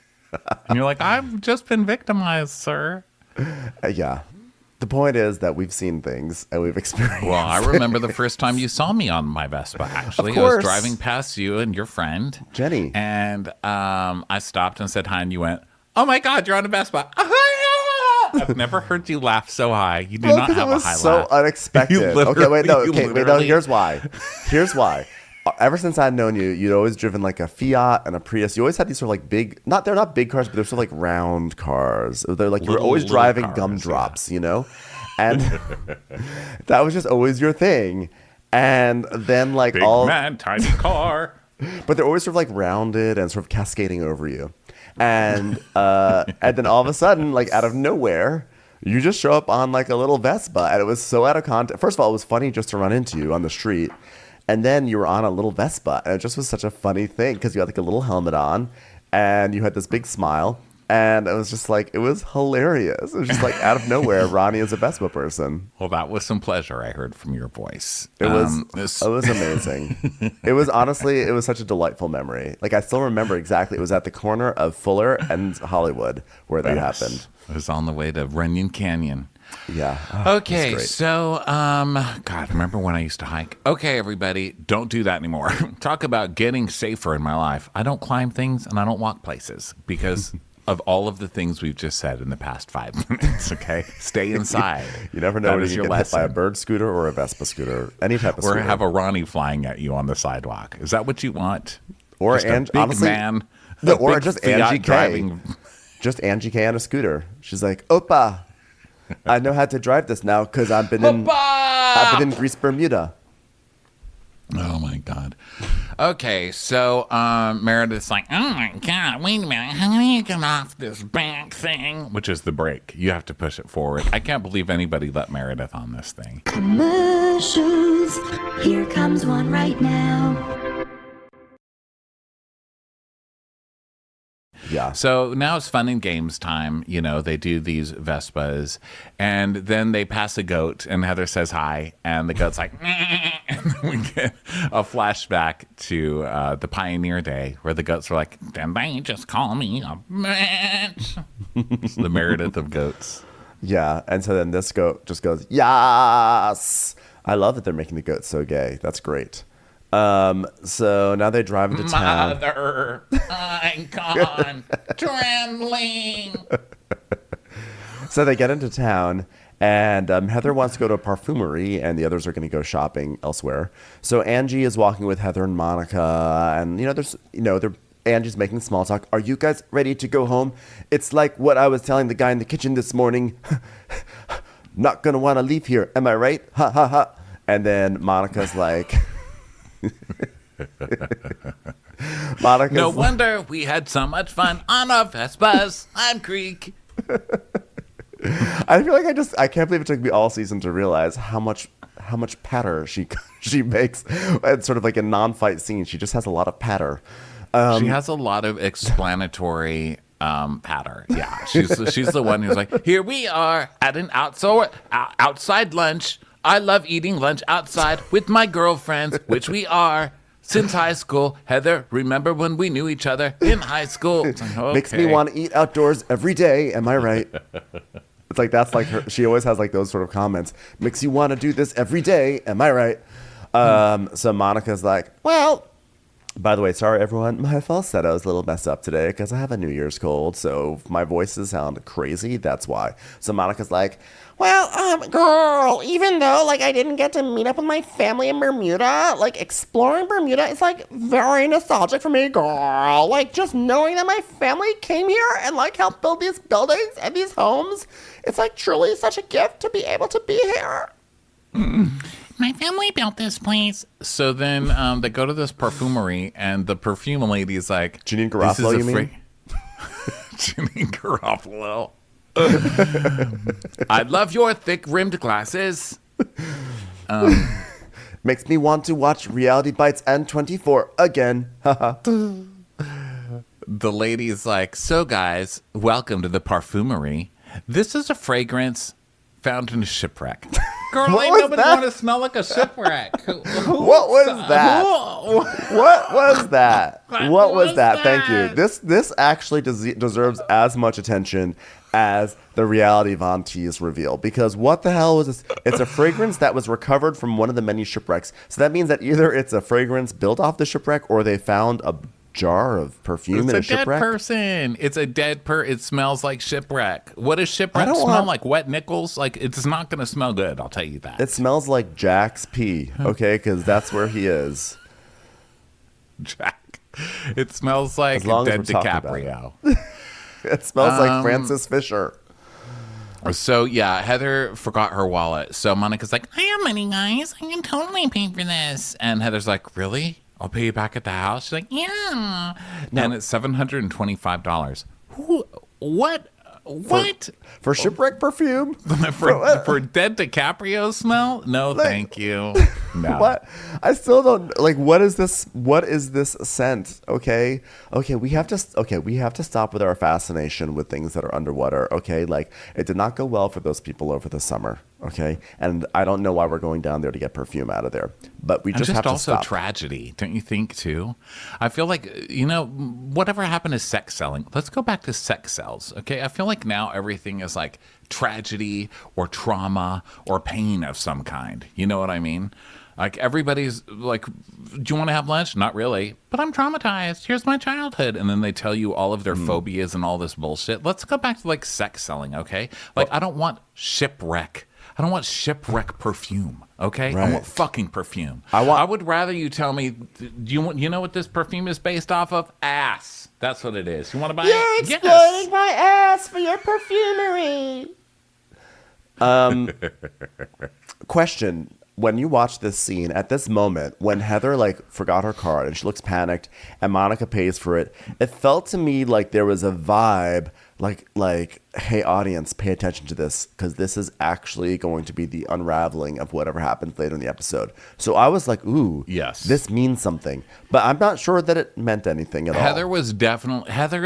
And you're like, "I've just been victimized, sir." Yeah. The point is that we've seen things and we've experienced. Well, I remember the first time you saw me on my Vespa, actually. I was driving past you and your friend. Jenny. And I stopped and said hi, and you went, "Oh my God, you're on a Vespa." I've never heard you laugh so high. You do not have a high laugh. So unexpected. Here's why. Here's why. Ever since I've known you, you'd always driven like a Fiat and a Prius. You always had these sort of like big, they're not big cars, but they're sort of like round cars. They're like, you were always driving cars, gumdrops, you know? And that was just always your thing. And then like big man, tiny car. But they're always sort of like rounded and sort of cascading over you. And then all of a sudden, like out of nowhere, you just show up on like a little Vespa. And it was so out of context. First of all, it was funny just to run into you on the street. And then you were on a little Vespa, and it just was such a funny thing because you had like a little helmet on, and you had this big smile, and it was just like, it was hilarious. It was just like out of nowhere, Ronnie is a Vespa person. Well, that was some pleasure I heard from your voice. It was amazing. It was such a delightful memory. Like I still remember exactly. It was at the corner of Fuller and Hollywood where that happened. It was on the way to Runyon Canyon. Yeah. Okay, so, God, remember when I used to hike? Okay, everybody, don't do that anymore. Talk about getting safer in my life. I don't climb things and I don't walk places because of all of the things we've just said in the past 5 minutes, okay? Stay inside. You never know when you get hit by a bird scooter or a Vespa scooter, any type of scooter. Or have a Ronnie flying at you on the sidewalk. Is that what you want? Or just a big honestly, man. Or just Angie K. Just Angie K on a scooter. She's like, "Opa, I know how to drive this now because I've been in Greece, Bermuda." Oh my God. Okay, so Meredith's like, "Oh my God, wait a minute, how do you get off this back thing?" Which is the brake. You have to push it forward. I can't believe anybody let Meredith on this thing. Commercials. Here comes one right now. Yeah. So now it's fun and games time. You know, they do these Vespas, and then they pass a goat, and Heather says hi, and the goat's like, "Meh." And then we get a flashback to the Pioneer Day, where the goats were like, "Then they just call me a bitch." It's the Meredith of goats. Yeah, and so then this goat just goes, "Yes!" I love that they're making the goat so gay. That's great. So now they drive into town. Mother, I'm gone trembling. So they get into town, and Heather wants to go to a perfumery, and the others are going to go shopping elsewhere. So Angie is walking with Heather and Monica, and Angie's making small talk. "Are you guys ready to go home? It's like what I was telling the guy in the kitchen this morning. Not gonna want to leave here, am I right? Ha ha ha." And then Monica's like. No wonder we had so much fun on our Vespas on Creek. I feel like I can't believe it took me all season to realize how much patter she makes. It's sort of like a non-fight scene. She just has a lot of patter. She has a lot of explanatory patter. Yeah, she's the one who's like, "Here we are at an outside lunch. I love eating lunch outside with my girlfriends, which we are since high school. Heather, remember when we knew each other in high school?" Like, okay. Makes me want to eat outdoors every day. Am I right? It's like, that's like her. She always has like those sort of comments. Makes you want to do this every day. Am I right? So Monica's like, "Well, by the way, sorry everyone, my falsetto is a little messed up today because I have a New Year's cold, so if my voices sound crazy, that's why." So Monica's like, "Well, girl, even though like I didn't get to meet up with my family in Bermuda, like exploring Bermuda is like very nostalgic for me, girl. Like just knowing that my family came here and like helped build these buildings and these homes, it's like truly such a gift to be able to be here." My family built this place. So then they go to this perfumery, and the perfume lady's like, Janine Garofalo, you mean? Janine Garofalo. I love your thick-rimmed glasses. Makes me want to watch Reality Bites and 24 again. The lady's like, so guys, welcome to the perfumery. This is a fragrance found in a shipwreck. Girl, What ain't was nobody that? want to smell like a shipwreck. What was that? What was that? What was that? Thank you. This actually deserves as much attention as the reality Von Teese reveal, because what the hell was this? It's a fragrance that was recovered from one of the many shipwrecks. So that means that either it's a fragrance built off the shipwreck, or they found a jar of perfume in a It's a dead shipwreck. person. It's a dead It smells like shipwreck. What does shipwreck don't smell want- like? Wet nickels? Like, it's not going to smell good. I'll tell you that. It smells like Jack's pee, okay? Because that's where he is. Jack. It smells like As long as dead we're talking about it. DiCaprio. It smells like Francis Fisher. So, yeah, Heather forgot her wallet. So Monica's like, I have money, guys. I can totally pay for this. And Heather's like, really? I'll pay you back at the house? She's like, yeah. And it's $725. What? What? For shipwreck perfume? For dead DiCaprio smell? No, thank you. No. What? I still don't like. What is this? What is this scent? Okay, we have to stop with our fascination with things that are underwater. Okay, like it did not go well for those people over the summer. Okay, and I don't know why we're going down there to get perfume out of there, but we just have to also stop. tragedy, don't you think too? I feel like, whatever happened to sex selling, let's go back to sex sells. Okay, I feel like now everything is like tragedy or trauma or pain of some kind. You know what I mean? Like everybody's like, do you want to have lunch? Not really, but I'm traumatized. Here's my childhood. And then they tell you all of their phobias and all this bullshit. Let's go back to like sex selling, okay? Like I don't want shipwreck. I don't want shipwreck perfume, okay? I Right. want fucking perfume. I would rather you tell me, you know what this perfume is based off of? Ass. That's what it is. You want to buy it? Yes. my ass for your perfumery. Question. When you watch this scene, at this moment, when Heather like forgot her card and she looks panicked and Monica pays for it, it felt to me like there was a vibe like, hey audience, pay attention to this, because this is actually going to be the unraveling of whatever happens later in the episode. So I was like, ooh, Yes. this means something. But I'm not sure that it meant anything at all. Heather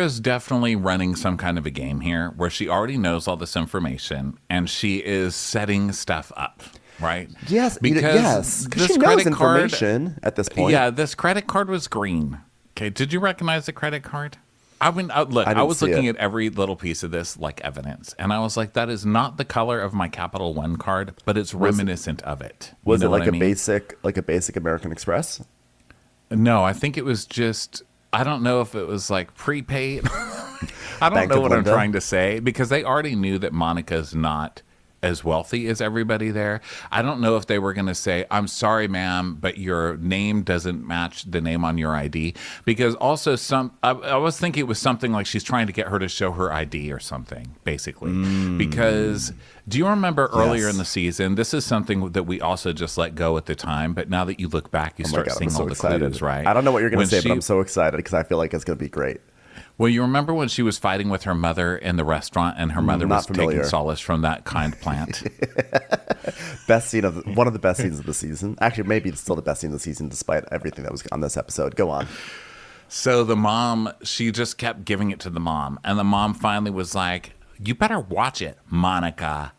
is definitely running some kind of a game here where she already knows all this information and she is setting stuff up. Right? Yes, because because this she knows credit card, information at this point. yeah, this credit card was green. Okay, did you recognize the credit card? I didn't was see looking it. at every little piece of this like evidence, and I was like, that is not the color of my Capital One card, but it's reminiscent of it. You Was know it like what I mean? basic American Express? No, I think it was just. I don't know if it was like prepaid. I don't Bank know of what I'm Linda? trying to say, because they already knew that Monica's not as wealthy as everybody there. I don't know if they were going to say, I'm sorry, ma'am, but your name doesn't match the name on your ID. Because also I was thinking it was something like she's trying to get her to show her ID or something, basically. Because do you remember earlier Yes. in the season, this is something that we also just let go at the time, but now that you look back, you Oh my start God, I'm seeing so all the excited. clues, right? I don't know what you're going When to say, she- but I'm so excited because I feel like it's going to be great. Well, you remember when she was fighting with her mother in the restaurant, and her mother Not was familiar. taking solace from that kind plant? One of the best scenes of the season. Actually, maybe it's still the best scene of the season, despite everything that was on this episode. Go on. So the mom, she just kept giving it to the mom, and the mom finally was like, "You better watch it, Monica."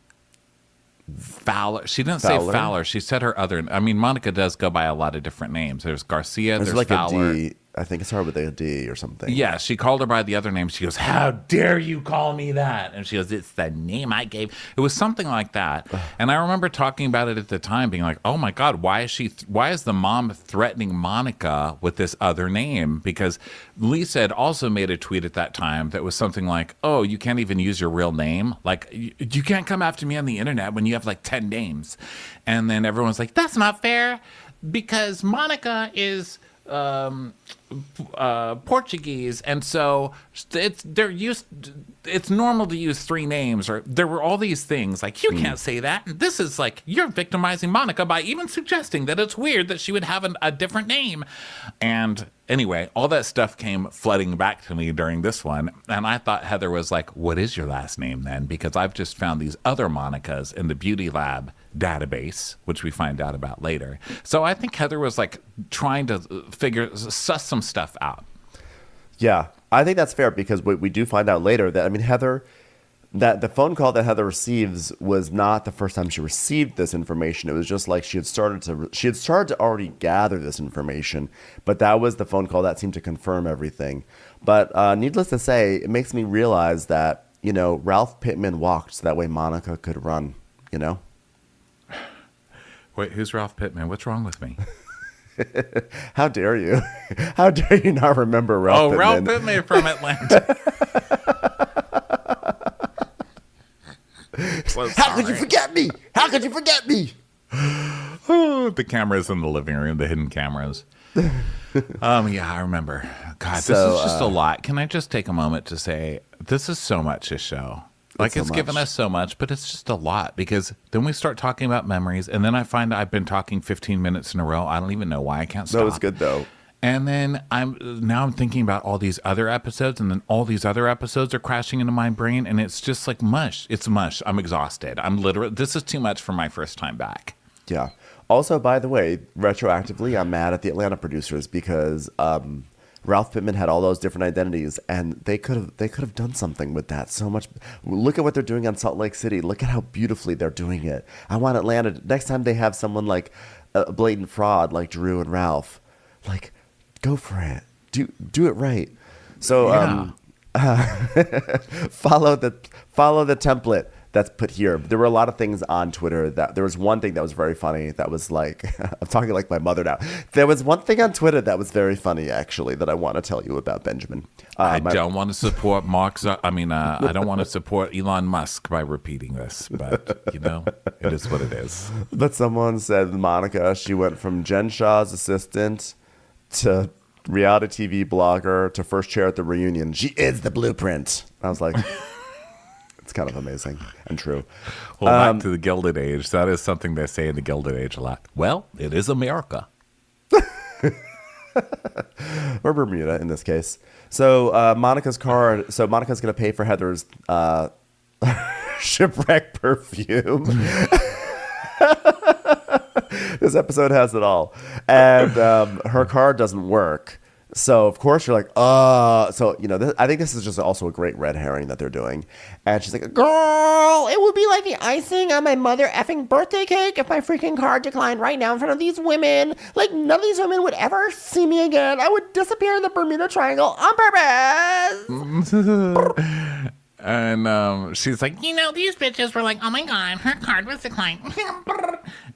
Fowler. She didn't say Fowler? Fowler. She said her other. I mean, Monica does go by a lot of different names. There's Garcia. There's There's like Fowler. a D. I think it started with a D or something. Yeah, she called her by the other name. She goes, "How dare you call me that?" And she goes, "It's the name I gave." It was something like that. And I remember talking about it at the time, being like, "Oh my God, why is the mom threatening Monica with this other name?" Because Lisa had also made a tweet at that time that was something like, "Oh, you can't even use your real name. Like, you can't come after me on the internet when you have like 10 names." And then everyone's like, "That's not fair, because Monica is Portuguese, and so it's normal to use three names, or there were all these things like, you can't say that, and this is like, you're victimizing Monica by even suggesting that it's weird that she would have a different name. And anyway, all that stuff came flooding back to me during this one, and I thought Heather was like, what is your last name then? Because I've just found these other Monicas in the Beauty Lab database, which we find out about later. So I think Heather was like trying to suss some stuff out. Yeah, I think that's fair, because we do find out later that, I mean, Heather, that the phone call that Heather receives was not the first time she received this information. It was just like she had started to already gather this information, but that was the phone call that seemed to confirm everything. But needless to say, it makes me realize that, Ralph Pittman walked so that way Monica could run, Wait, who's Ralph Pittman? What's wrong with me? How dare you? How dare you not remember Ralph Pittman? Ralph Pittman from Atlanta. How could you forget me? How could you forget me? Oh, the cameras in the living room, the hidden cameras. Yeah, I remember. God, this is just a lot. Can I just take a moment to say, this is so much to show. Like, it's given us so much, but it's just a lot, because then we start talking about memories, and then I find I've been talking 15 minutes in a row. I don't even know why. I can't stop. No, it's good, though. And then I'm thinking about all these other episodes, and then all these other episodes are crashing into my brain, and it's just like mush. It's mush. I'm exhausted. This is too much for my first time back. Yeah. Also, by the way, retroactively, I'm mad at the Atlanta producers, because Ralph Pittman had all those different identities, and they could have done something with that so much. Look at what they're doing on Salt Lake City. Look at how beautifully they're doing it. I want Atlanta, next time they have someone like a blatant fraud like Drew and Ralph, like, go for it. Do it right. So follow the template that's put here. There were a lot of things on Twitter there was one thing that was very funny. That was like, I'm talking like my mother now. There was one thing on Twitter that was very funny, actually, that I want to tell you about, Benjamin. I don't want to support I don't want to support Elon Musk by repeating this, but it is what it is. But someone said Monica, she went from Jen Shah's assistant to reality TV blogger to first chair at the reunion. She is the blueprint. I was like, it's kind of amazing and true. Well, back to the Gilded Age. That is something they say in the Gilded Age a lot. Well, it is America. Or Bermuda in this case. So Monica's going to pay for Heather's Shipwreck perfume. This episode has it all. And her card doesn't work. So, of course, you're like, So, I think this is just also a great red herring that they're doing. And she's like, girl, it would be like the icing on my mother effing birthday cake if my freaking card declined right now in front of these women. Like, none of these women would ever see me again. I would disappear in the Bermuda Triangle on purpose. And she's like, these bitches were like, oh my God, her card was declined.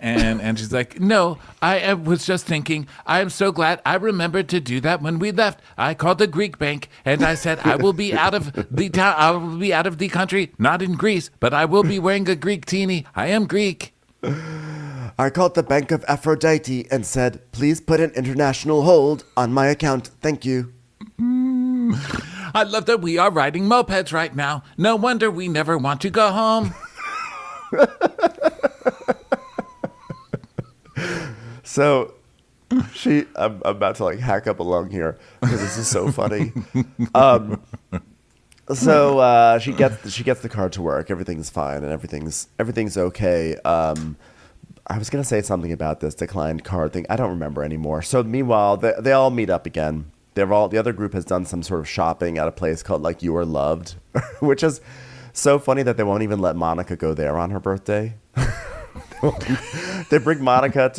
and she's like, no, I was just thinking, I am so glad I remembered to do that when we left. I called the Greek bank and I said, I will be out of the town. I will be out of the country, not in Greece, but I will be wearing a Greek teeny. I am Greek. I called the Bank of Aphrodite and said, please put an international hold on my account. Thank you. I love that we are riding mopeds right now. No wonder we never want to go home. So I'm about to like hack up a lung here because this is so funny. So she gets the card to work. Everything's fine and everything's okay. I was gonna say something about this declined card thing. I don't remember anymore. So meanwhile, they all meet up again. The other group has done some sort of shopping at a place called like You Are Loved, which is so funny that they won't even let Monica go there on her birthday. They bring Monica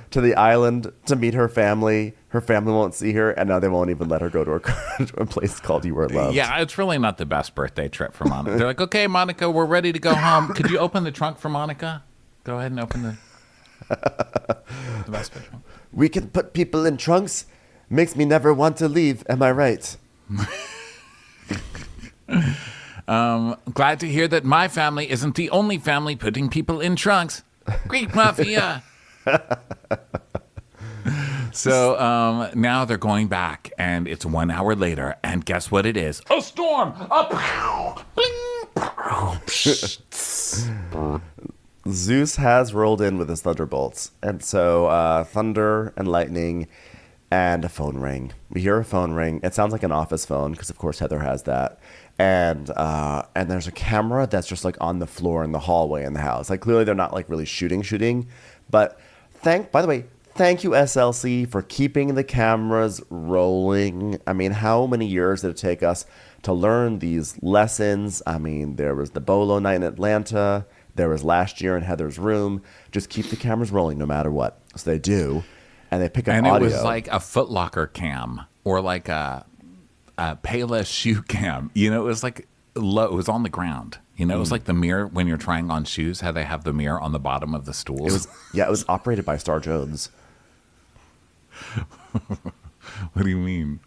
to the island to meet her family. Her family won't see her, and now they won't even let her go to a place called You Are Loved. Yeah, it's really not the best birthday trip for Monica. They're like, okay, Monica, we're ready to go home. Could you open the trunk for Monica? Go ahead and open the best bedroom. We can put people in trunks. Makes me never want to leave. Am I right? Glad to hear that my family isn't the only family putting people in trunks. Greek mafia. So now they're going back, and it's 1 hour later, and guess what it is? A storm! Zeus has rolled in with his thunderbolts. And so thunder and lightning and a phone ring. We hear a phone ring. It sounds like an office phone because, of course, Heather has that. And there's a camera that's just like on the floor in the hallway in the house. Like clearly they're not like really shooting. But by the way, thank you, SLC, for keeping the cameras rolling. I mean, how many years did it take us to learn these lessons? I mean, there was the Bolo night in Atlanta. There was last year in Heather's room. Just keep the cameras rolling no matter what. So they do. And they pick up audio. And it was like a Foot Locker cam or like a Payless shoe cam. You know, it was like low. It was on the ground. You know, it was like the mirror when you're trying on shoes, how they have the mirror on the bottom of the stools. It was operated by Star Jones. What do you mean?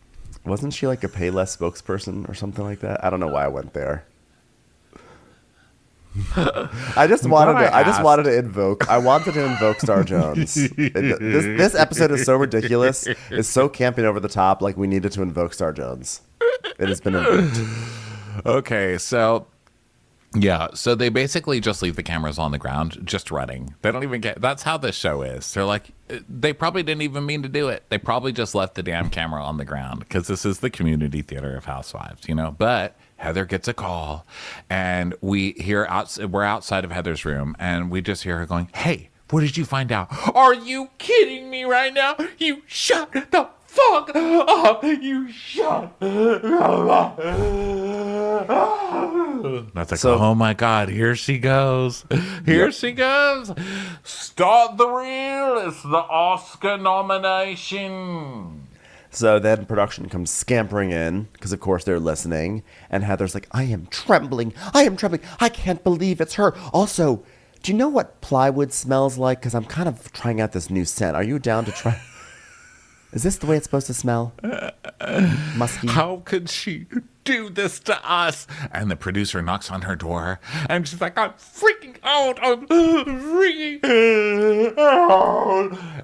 Wasn't she like a Payless spokesperson or something like that? I don't know why I went there. I wanted to invoke Star Jones. This episode is so ridiculous. It's so camping over the top. Like we needed to invoke Star Jones. It has been invoked. Okay, so yeah, so they basically just leave the cameras on the ground, just running. They don't even get. That's how this show is. They're like, they probably didn't even mean to do it. They probably just left the damn camera on the ground because this is the community theater of Housewives, you know. But Heather gets a call, and we're outside of Heather's room, and we just hear her going, "Hey, what did you find out? Are you kidding me right now? You shut the fuck up! You shut up!" That's like, oh my God, here she goes. Here she goes. Start the reel. It's the Oscar nomination. So then production comes scampering in because, of course, they're listening. And Heather's like, I am trembling. I can't believe it's her. Also, do you know what plywood smells like? Because I'm kind of trying out this new scent. Are you down to try? Is this the way it's supposed to smell? Musky. How could she do this to us? And the producer knocks on her door, and she's like, I'm freaking out.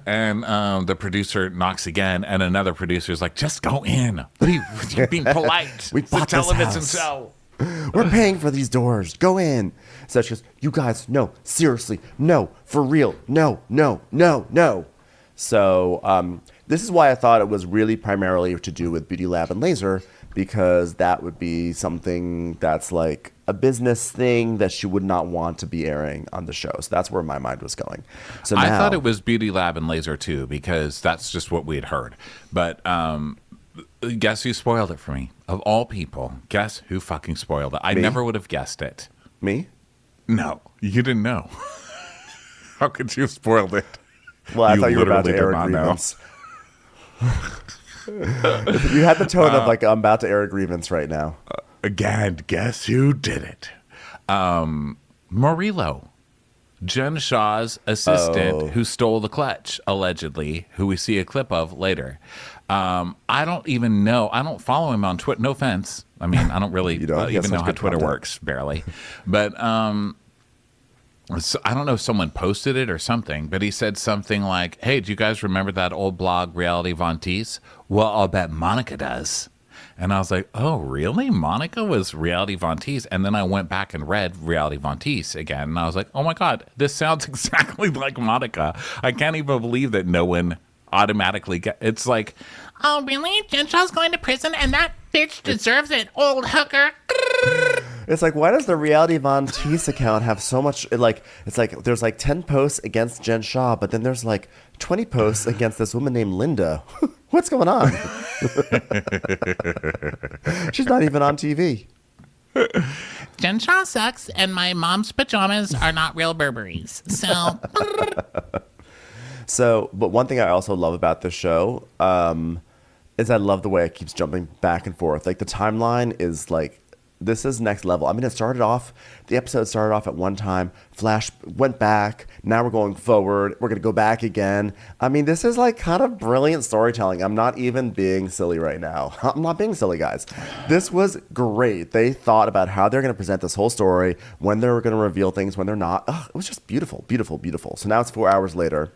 And the producer knocks again, and another producer's like, just go in. You're being polite. We bought this television house. show. We're paying for these doors. Go in. So she goes, you guys, no, seriously, no, for real, no. So this is why I thought it was really primarily to do with Beauty Lab and Laser, because that would be something that's like a business thing that she would not want to be airing on the show. So that's where my mind was going. So now, I thought it was Beauty Lab and Laser too, because that's just what we had heard. But guess who spoiled it for me? Of all people, guess who fucking spoiled it? I never would have guessed it. Me? No, you didn't know. How could you have spoiled it? Well, I thought you were about to air agreements. You had the tone of like, I'm about to air agreements right now. Again, guess who did it? Murillo. Jen Shaw's assistant who stole the clutch, allegedly, who we see a clip of later. I don't even know. I don't follow him on Twitter. No offense. I mean, I don't really even know how Twitter works, barely. But so I don't know if someone posted it or something, but he said something like, hey, do you guys remember that old blog, Reality Von Teese? Well, I'll bet Monica does. And I was like, oh, really? Monica was Reality Von Teese? And then I went back and read Reality Von Teese again, and I was like, oh my God, this sounds exactly like Monica. I can't even believe that no one automatically it's like, oh, really? Jen Shaw's going to prison, and that bitch deserves it, old hooker. It's like, why does the Reality Von Teese account have so much? It's like there's like 10 posts against Jen Shaw, but then there's like 20 posts against this woman named Linda. What's going on? She's not even on TV. Jen Shaw sucks, and my mom's pajamas are not real Burberrys. So, but one thing I also love about this show is I love the way it keeps jumping back and forth. Like the timeline is like, this is next level. I mean, the episode started off at one time, Flash went back, now we're going forward, we're going to go back again. I mean, this is like kind of brilliant storytelling. I'm not even being silly right now. I'm not being silly, guys. This was great. They thought about how they're going to present this whole story, when they're going to reveal things, when they're not. It was just beautiful, beautiful, beautiful. So now it's 4 hours later,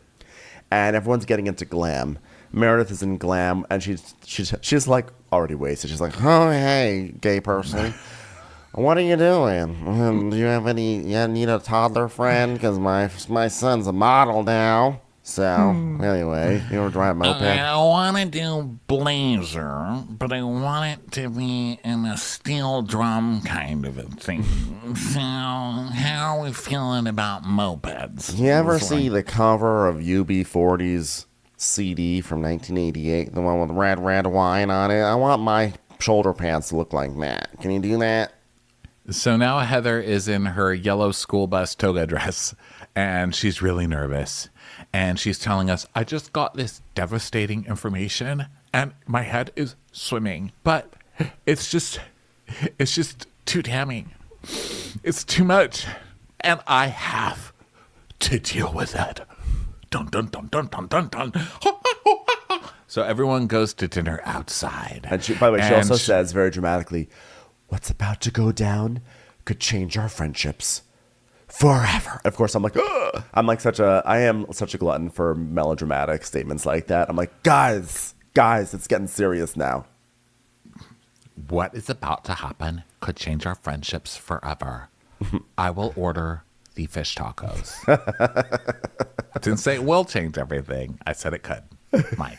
and everyone's getting into glam. Meredith is in glam, and she's like already wasted. She's like, oh hey, gay person, what are you doing? Do you have any? You need a toddler friend? Because my son's a model now. So anyway, you want to drive a moped? I want to do blazer, but I want it to be in a steel drum kind of a thing. So how are we feeling about mopeds? You ever see the cover of UB40's CD from 1988, the one with red wine on it? I want my shoulder pants to look like that. Can you do that? So now Heather is in her yellow school bus toga dress, and she's really nervous. And she's telling us, I just got this devastating information, and my head is swimming. But it's just too damning. It's too much. And I have to deal with it. Dun, dun, dun, dun, dun, dun, dun. So everyone goes to dinner outside. And by the way, she also says very dramatically, what's about to go down could change our friendships forever. Of course, I'm like, ugh! I am such a glutton for melodramatic statements like that. I'm like, guys, it's getting serious now. What is about to happen could change our friendships forever. I will order the fish tacos. I didn't say it will change everything. I said it could. Might.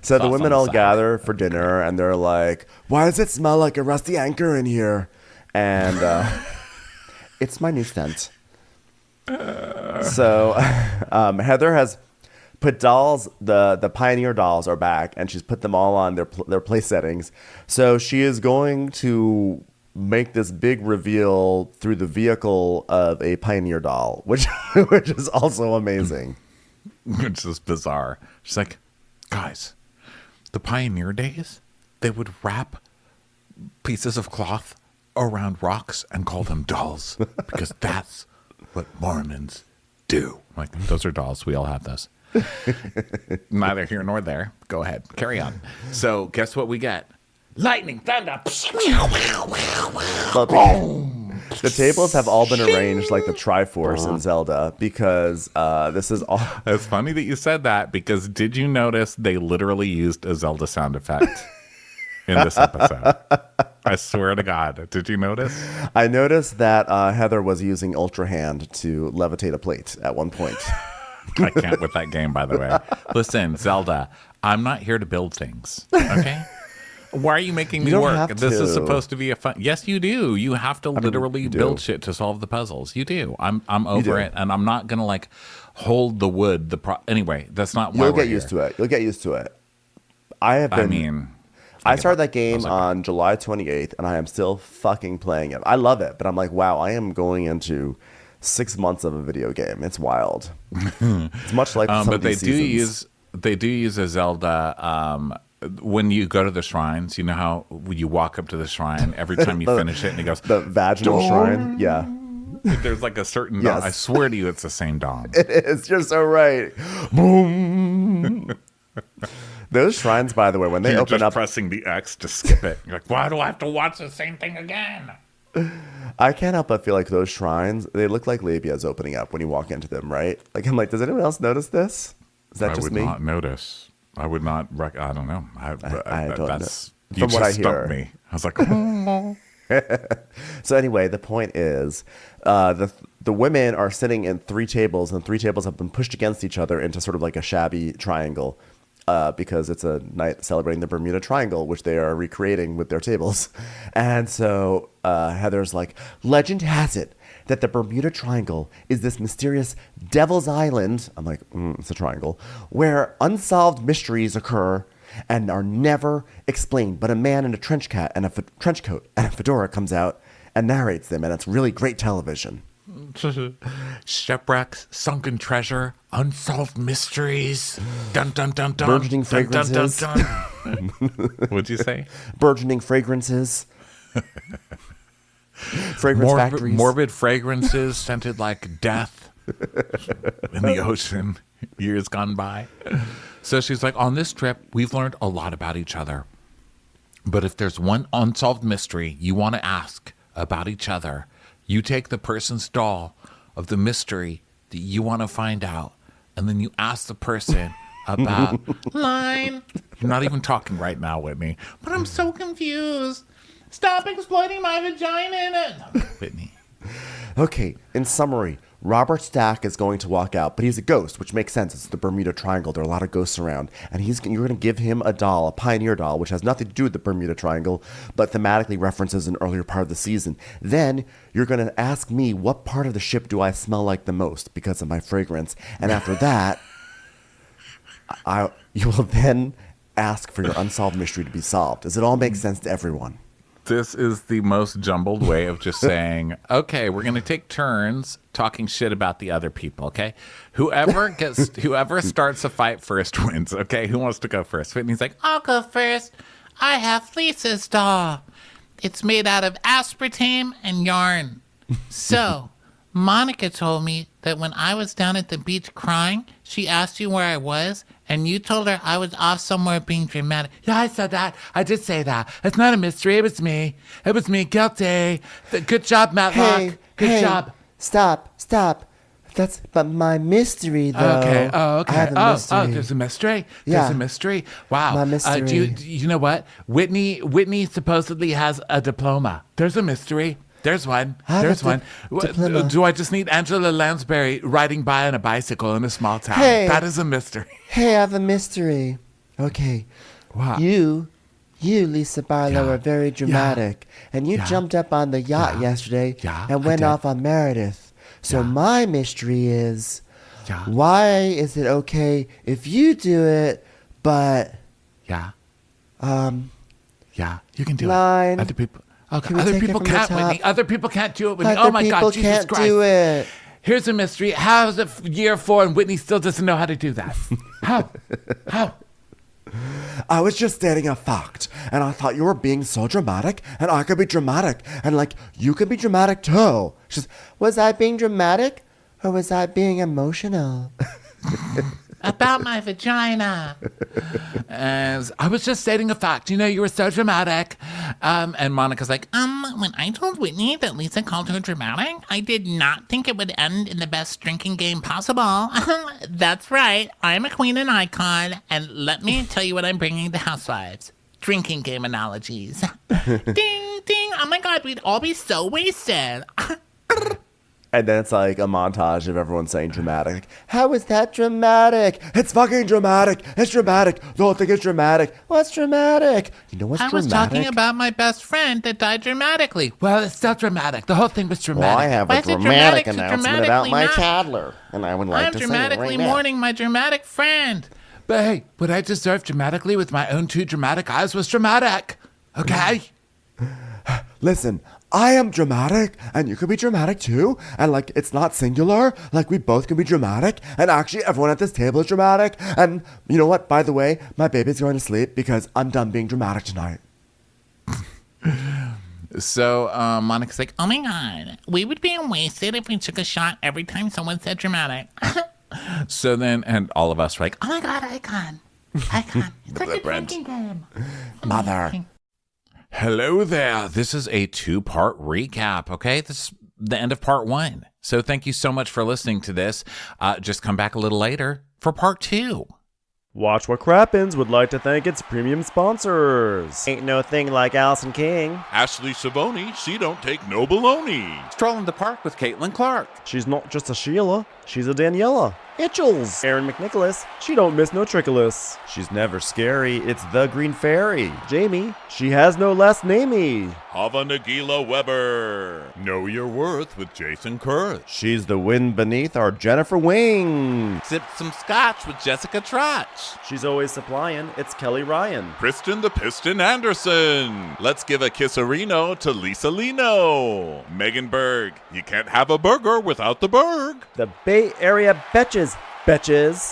So the women all gather for dinner, and they're like, why does it smell like a rusty anchor in here? And it's my new scent. So Heather has put dolls, the Pioneer dolls are back, and she's put them all on their place settings. So she is going to make this big reveal through the vehicle of a Pioneer doll, which is also amazing. Which is bizarre. She's like, guys, the Pioneer days, they would wrap pieces of cloth around rocks and call them dolls because that's what Mormons do. Like, those are dolls. We all have those. Neither here nor there. Go ahead. Carry on. So guess what we get? Lightning, thunder. The tables have all been arranged like the Triforce in Zelda because this is all. It's funny that you said that because did you notice they literally used a Zelda sound effect in this episode? I swear to God. Did you notice? I noticed that Heather was using Ultra Hand to levitate a plate at one point. I can't with that game, by the way. Listen, Zelda, I'm not here to build things, okay? Why are you making me work? This is supposed to be a fun. Yes, you do. You have to literally build shit to solve the puzzles. You do. I'm over it, and I'm not gonna like hold the wood. Anyway, that's not why You'll get used to it. You'll get used to it. I started that game on July 28th, and I am still fucking playing it. I love it, but I'm like, wow, I am going into 6 months of a video game. It's wild. It's much like some but of these seasons. They do use a Zelda. When you go to the shrines, you know how you walk up to the shrine every time you finish it, and it goes the vaginal shrine. Yeah, there's like a certain. Yes. I swear to you, it's the same dong. It is. You're so right. Boom. Those shrines, by the way, when they You're open just up, pressing the X to skip it. You're like, why do I have to watch the same thing again? I can't help but feel like those shrines, they look like labias opening up when you walk into them, right? Like, I'm like, does anyone else notice this? Is that just me? I would not notice. I would not. I don't know. I don't know. From what I hear, me. I was like, oh. So anyway, the point is, the women are sitting in 3 tables, and 3 tables have been pushed against each other into sort of like a shabby triangle. Because it's a night celebrating the Bermuda Triangle, which they are recreating with their tables. And so Heather's like, legend has it that the Bermuda Triangle is this mysterious Devil's Island, I'm like, it's a triangle, where unsolved mysteries occur and are never explained. But a man in a trench coat and a fedora comes out and narrates them, and it's really great television. Shipwrecks, sunken treasure, unsolved mysteries, dun dun dun dun, burgeoning fragrances. Dun, dun, dun, dun. What'd you say? Burgeoning fragrances. Factories. Morbid fragrances scented like death in the ocean, years gone by. So she's like, on this trip, we've learned a lot about each other. But if there's one unsolved mystery you want to ask about each other, you take the person's doll of the mystery that you want to find out, and then you ask the person about line. I'm not even talking right now, Whitney. But I'm so confused. Stop exploiting my vagina. No, Whitney. Okay, in summary, Robert Stack is going to walk out, but he's a ghost, which makes sense. It's the Bermuda Triangle. There are a lot of ghosts around. And you're going to give him a doll, a Pioneer doll, which has nothing to do with the Bermuda Triangle, but thematically references an earlier part of the season. Then you're going to ask me, what part of the ship do I smell like the most because of my fragrance? And after that, you will then ask for your unsolved mystery to be solved. Does it all make sense to everyone? This is the most jumbled way of just saying, okay, we're going to take turns talking shit about the other people, okay? Whoever starts a fight first wins, okay? Who wants to go first? Whitney's like, I'll go first. I have Lisa's doll. It's made out of aspartame and yarn. So, Monica told me that when I was down at the beach crying, she asked you where I was, and you told her I was off somewhere being dramatic. Yeah, I said that. I did say that. It's not a mystery. It was me. It was me. Guilty. Good job, Matlock. Good job. Stop. That's but my mystery, though. Okay. Oh, okay. I have a mystery. Oh, there's a mystery. Yeah. There's a mystery. Wow. My mystery. You know what? Whitney supposedly has a diploma. There's a mystery. There's one. There's one. Do I just need Angela Lansbury riding by on a bicycle in a small town? Hey. That is a mystery. Hey, I have a mystery. Okay. Wow. You, Lisa Barlow, are very dramatic. And you jumped up on the yacht yesterday and went off on Meredith. So my mystery is, why is it okay if you do it, but... Yeah, you can do Line. it. Other people... Okay. Can we Other take it people from the can't, top? Whitney. Other people can't do it, Whitney. Other Oh, my God, people Jesus can't Christ. do it. Here's a mystery. How's it year 4 and Whitney still doesn't know how to do that? How? I was just stating a fact, and I thought you were being so dramatic, and I could be dramatic, and like, you could be dramatic too. She says, was I being dramatic, or was I being emotional? About my vagina. As I was just stating a fact. You know, you were so dramatic. And Monica's like, when I told Whitney that Lisa called her dramatic, I did not think it would end in the best drinking game possible. That's right. I'm a queen and icon. And let me tell you what I'm bringing to Housewives. Drinking game analogies. Ding, ding. Oh my God, we'd all be so wasted. And then it's like a montage of everyone saying dramatic. Like, how is that dramatic? It's fucking dramatic. It's dramatic. The whole thing is dramatic. What's dramatic? You know what's dramatic? I was talking about my best friend that died dramatically. Well, it's still dramatic. The whole thing was dramatic. Well, I have Why a is it dramatic dramatic to announcement about my dramatically toddler. And I would like I'm to say it dramatically right now. mourning my dramatic friend. But hey, what I deserved dramatically with my own 2 dramatic eyes was dramatic. Okay? Listen, I am dramatic, and you can be dramatic too. And like, it's not singular. Like, we both can be dramatic. And actually, everyone at this table is dramatic. And you know what? By the way, my baby's going to sleep because I'm done being dramatic tonight. So Monica's like, oh my God, we would be wasted if we took a shot every time someone said dramatic. So then, and all of us were like, oh my God, icon. It's like a drinking game. Mother. Hello there. This is a 2-part recap, okay? This is the end of part 1. So thank you so much for listening to this. Just come back a little later for part 2. Watch What Crappens would like to thank its premium sponsors. Ain't no thing like Allison King. Ashley Savoni, she don't take no baloney. Strolling the park with Caitlin Clark. She's not just a Sheila, she's a Daniela. Itchels. Aaron McNicholas, she don't miss no trickolas. She's never scary. It's the Green Fairy. Jamie, she has no last namey. Hava Nagila Weber. Know Your Worth with Jason Kurth. She's the wind beneath our Jennifer Wing. Sip some scotch with Jessica Trotch. She's always supplying, it's Kelly Ryan. Kristen the Piston Anderson. Let's give a kisserino to Lisa Lino. Megan Berg. You can't have a burger without the Berg. The Bay Area Betches.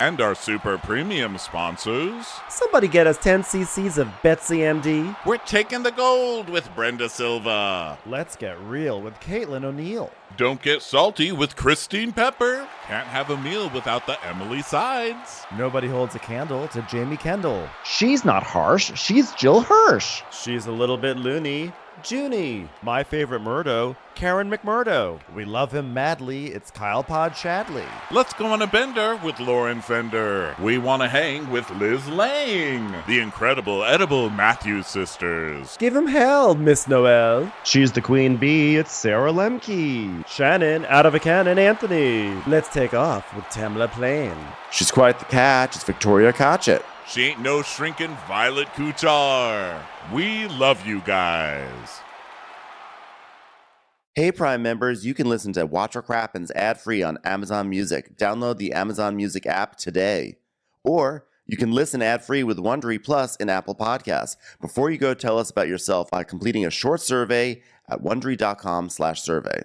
And our super premium sponsors. Somebody get us 10 cc's of Betsy MD. We're taking the gold with Brenda Silva. Let's get real with Caitlin O'Neill. Don't get salty with Christine Pepper. Can't have a meal without the Emily Sides. Nobody holds a candle to Jamie Kendall. She's not harsh, she's Jill Hirsch. She's a little bit loony. Junie. My favorite Murdo, Karen McMurdo. We love him madly. It's Kyle Pod Shadley. Let's go on a bender with Lauren Fender. We want to hang with Liz Lang. The incredible edible Matthews sisters. Give him hell, Miss Noel. She's the queen bee. It's Sarah Lemke. Shannon, out of a cannon, Anthony. Let's take off with Tamla Plain. She's quite the catch. It's Victoria Cotchett. She ain't no shrinking Violet Kuchar. We love you guys. Hey, Prime members, you can listen to Watch What Crappens ad-free on Amazon Music. Download the Amazon Music app today. Or you can listen ad-free with Wondery Plus in Apple Podcasts. Before you go, tell us about yourself by completing a short survey at Wondery.com/survey.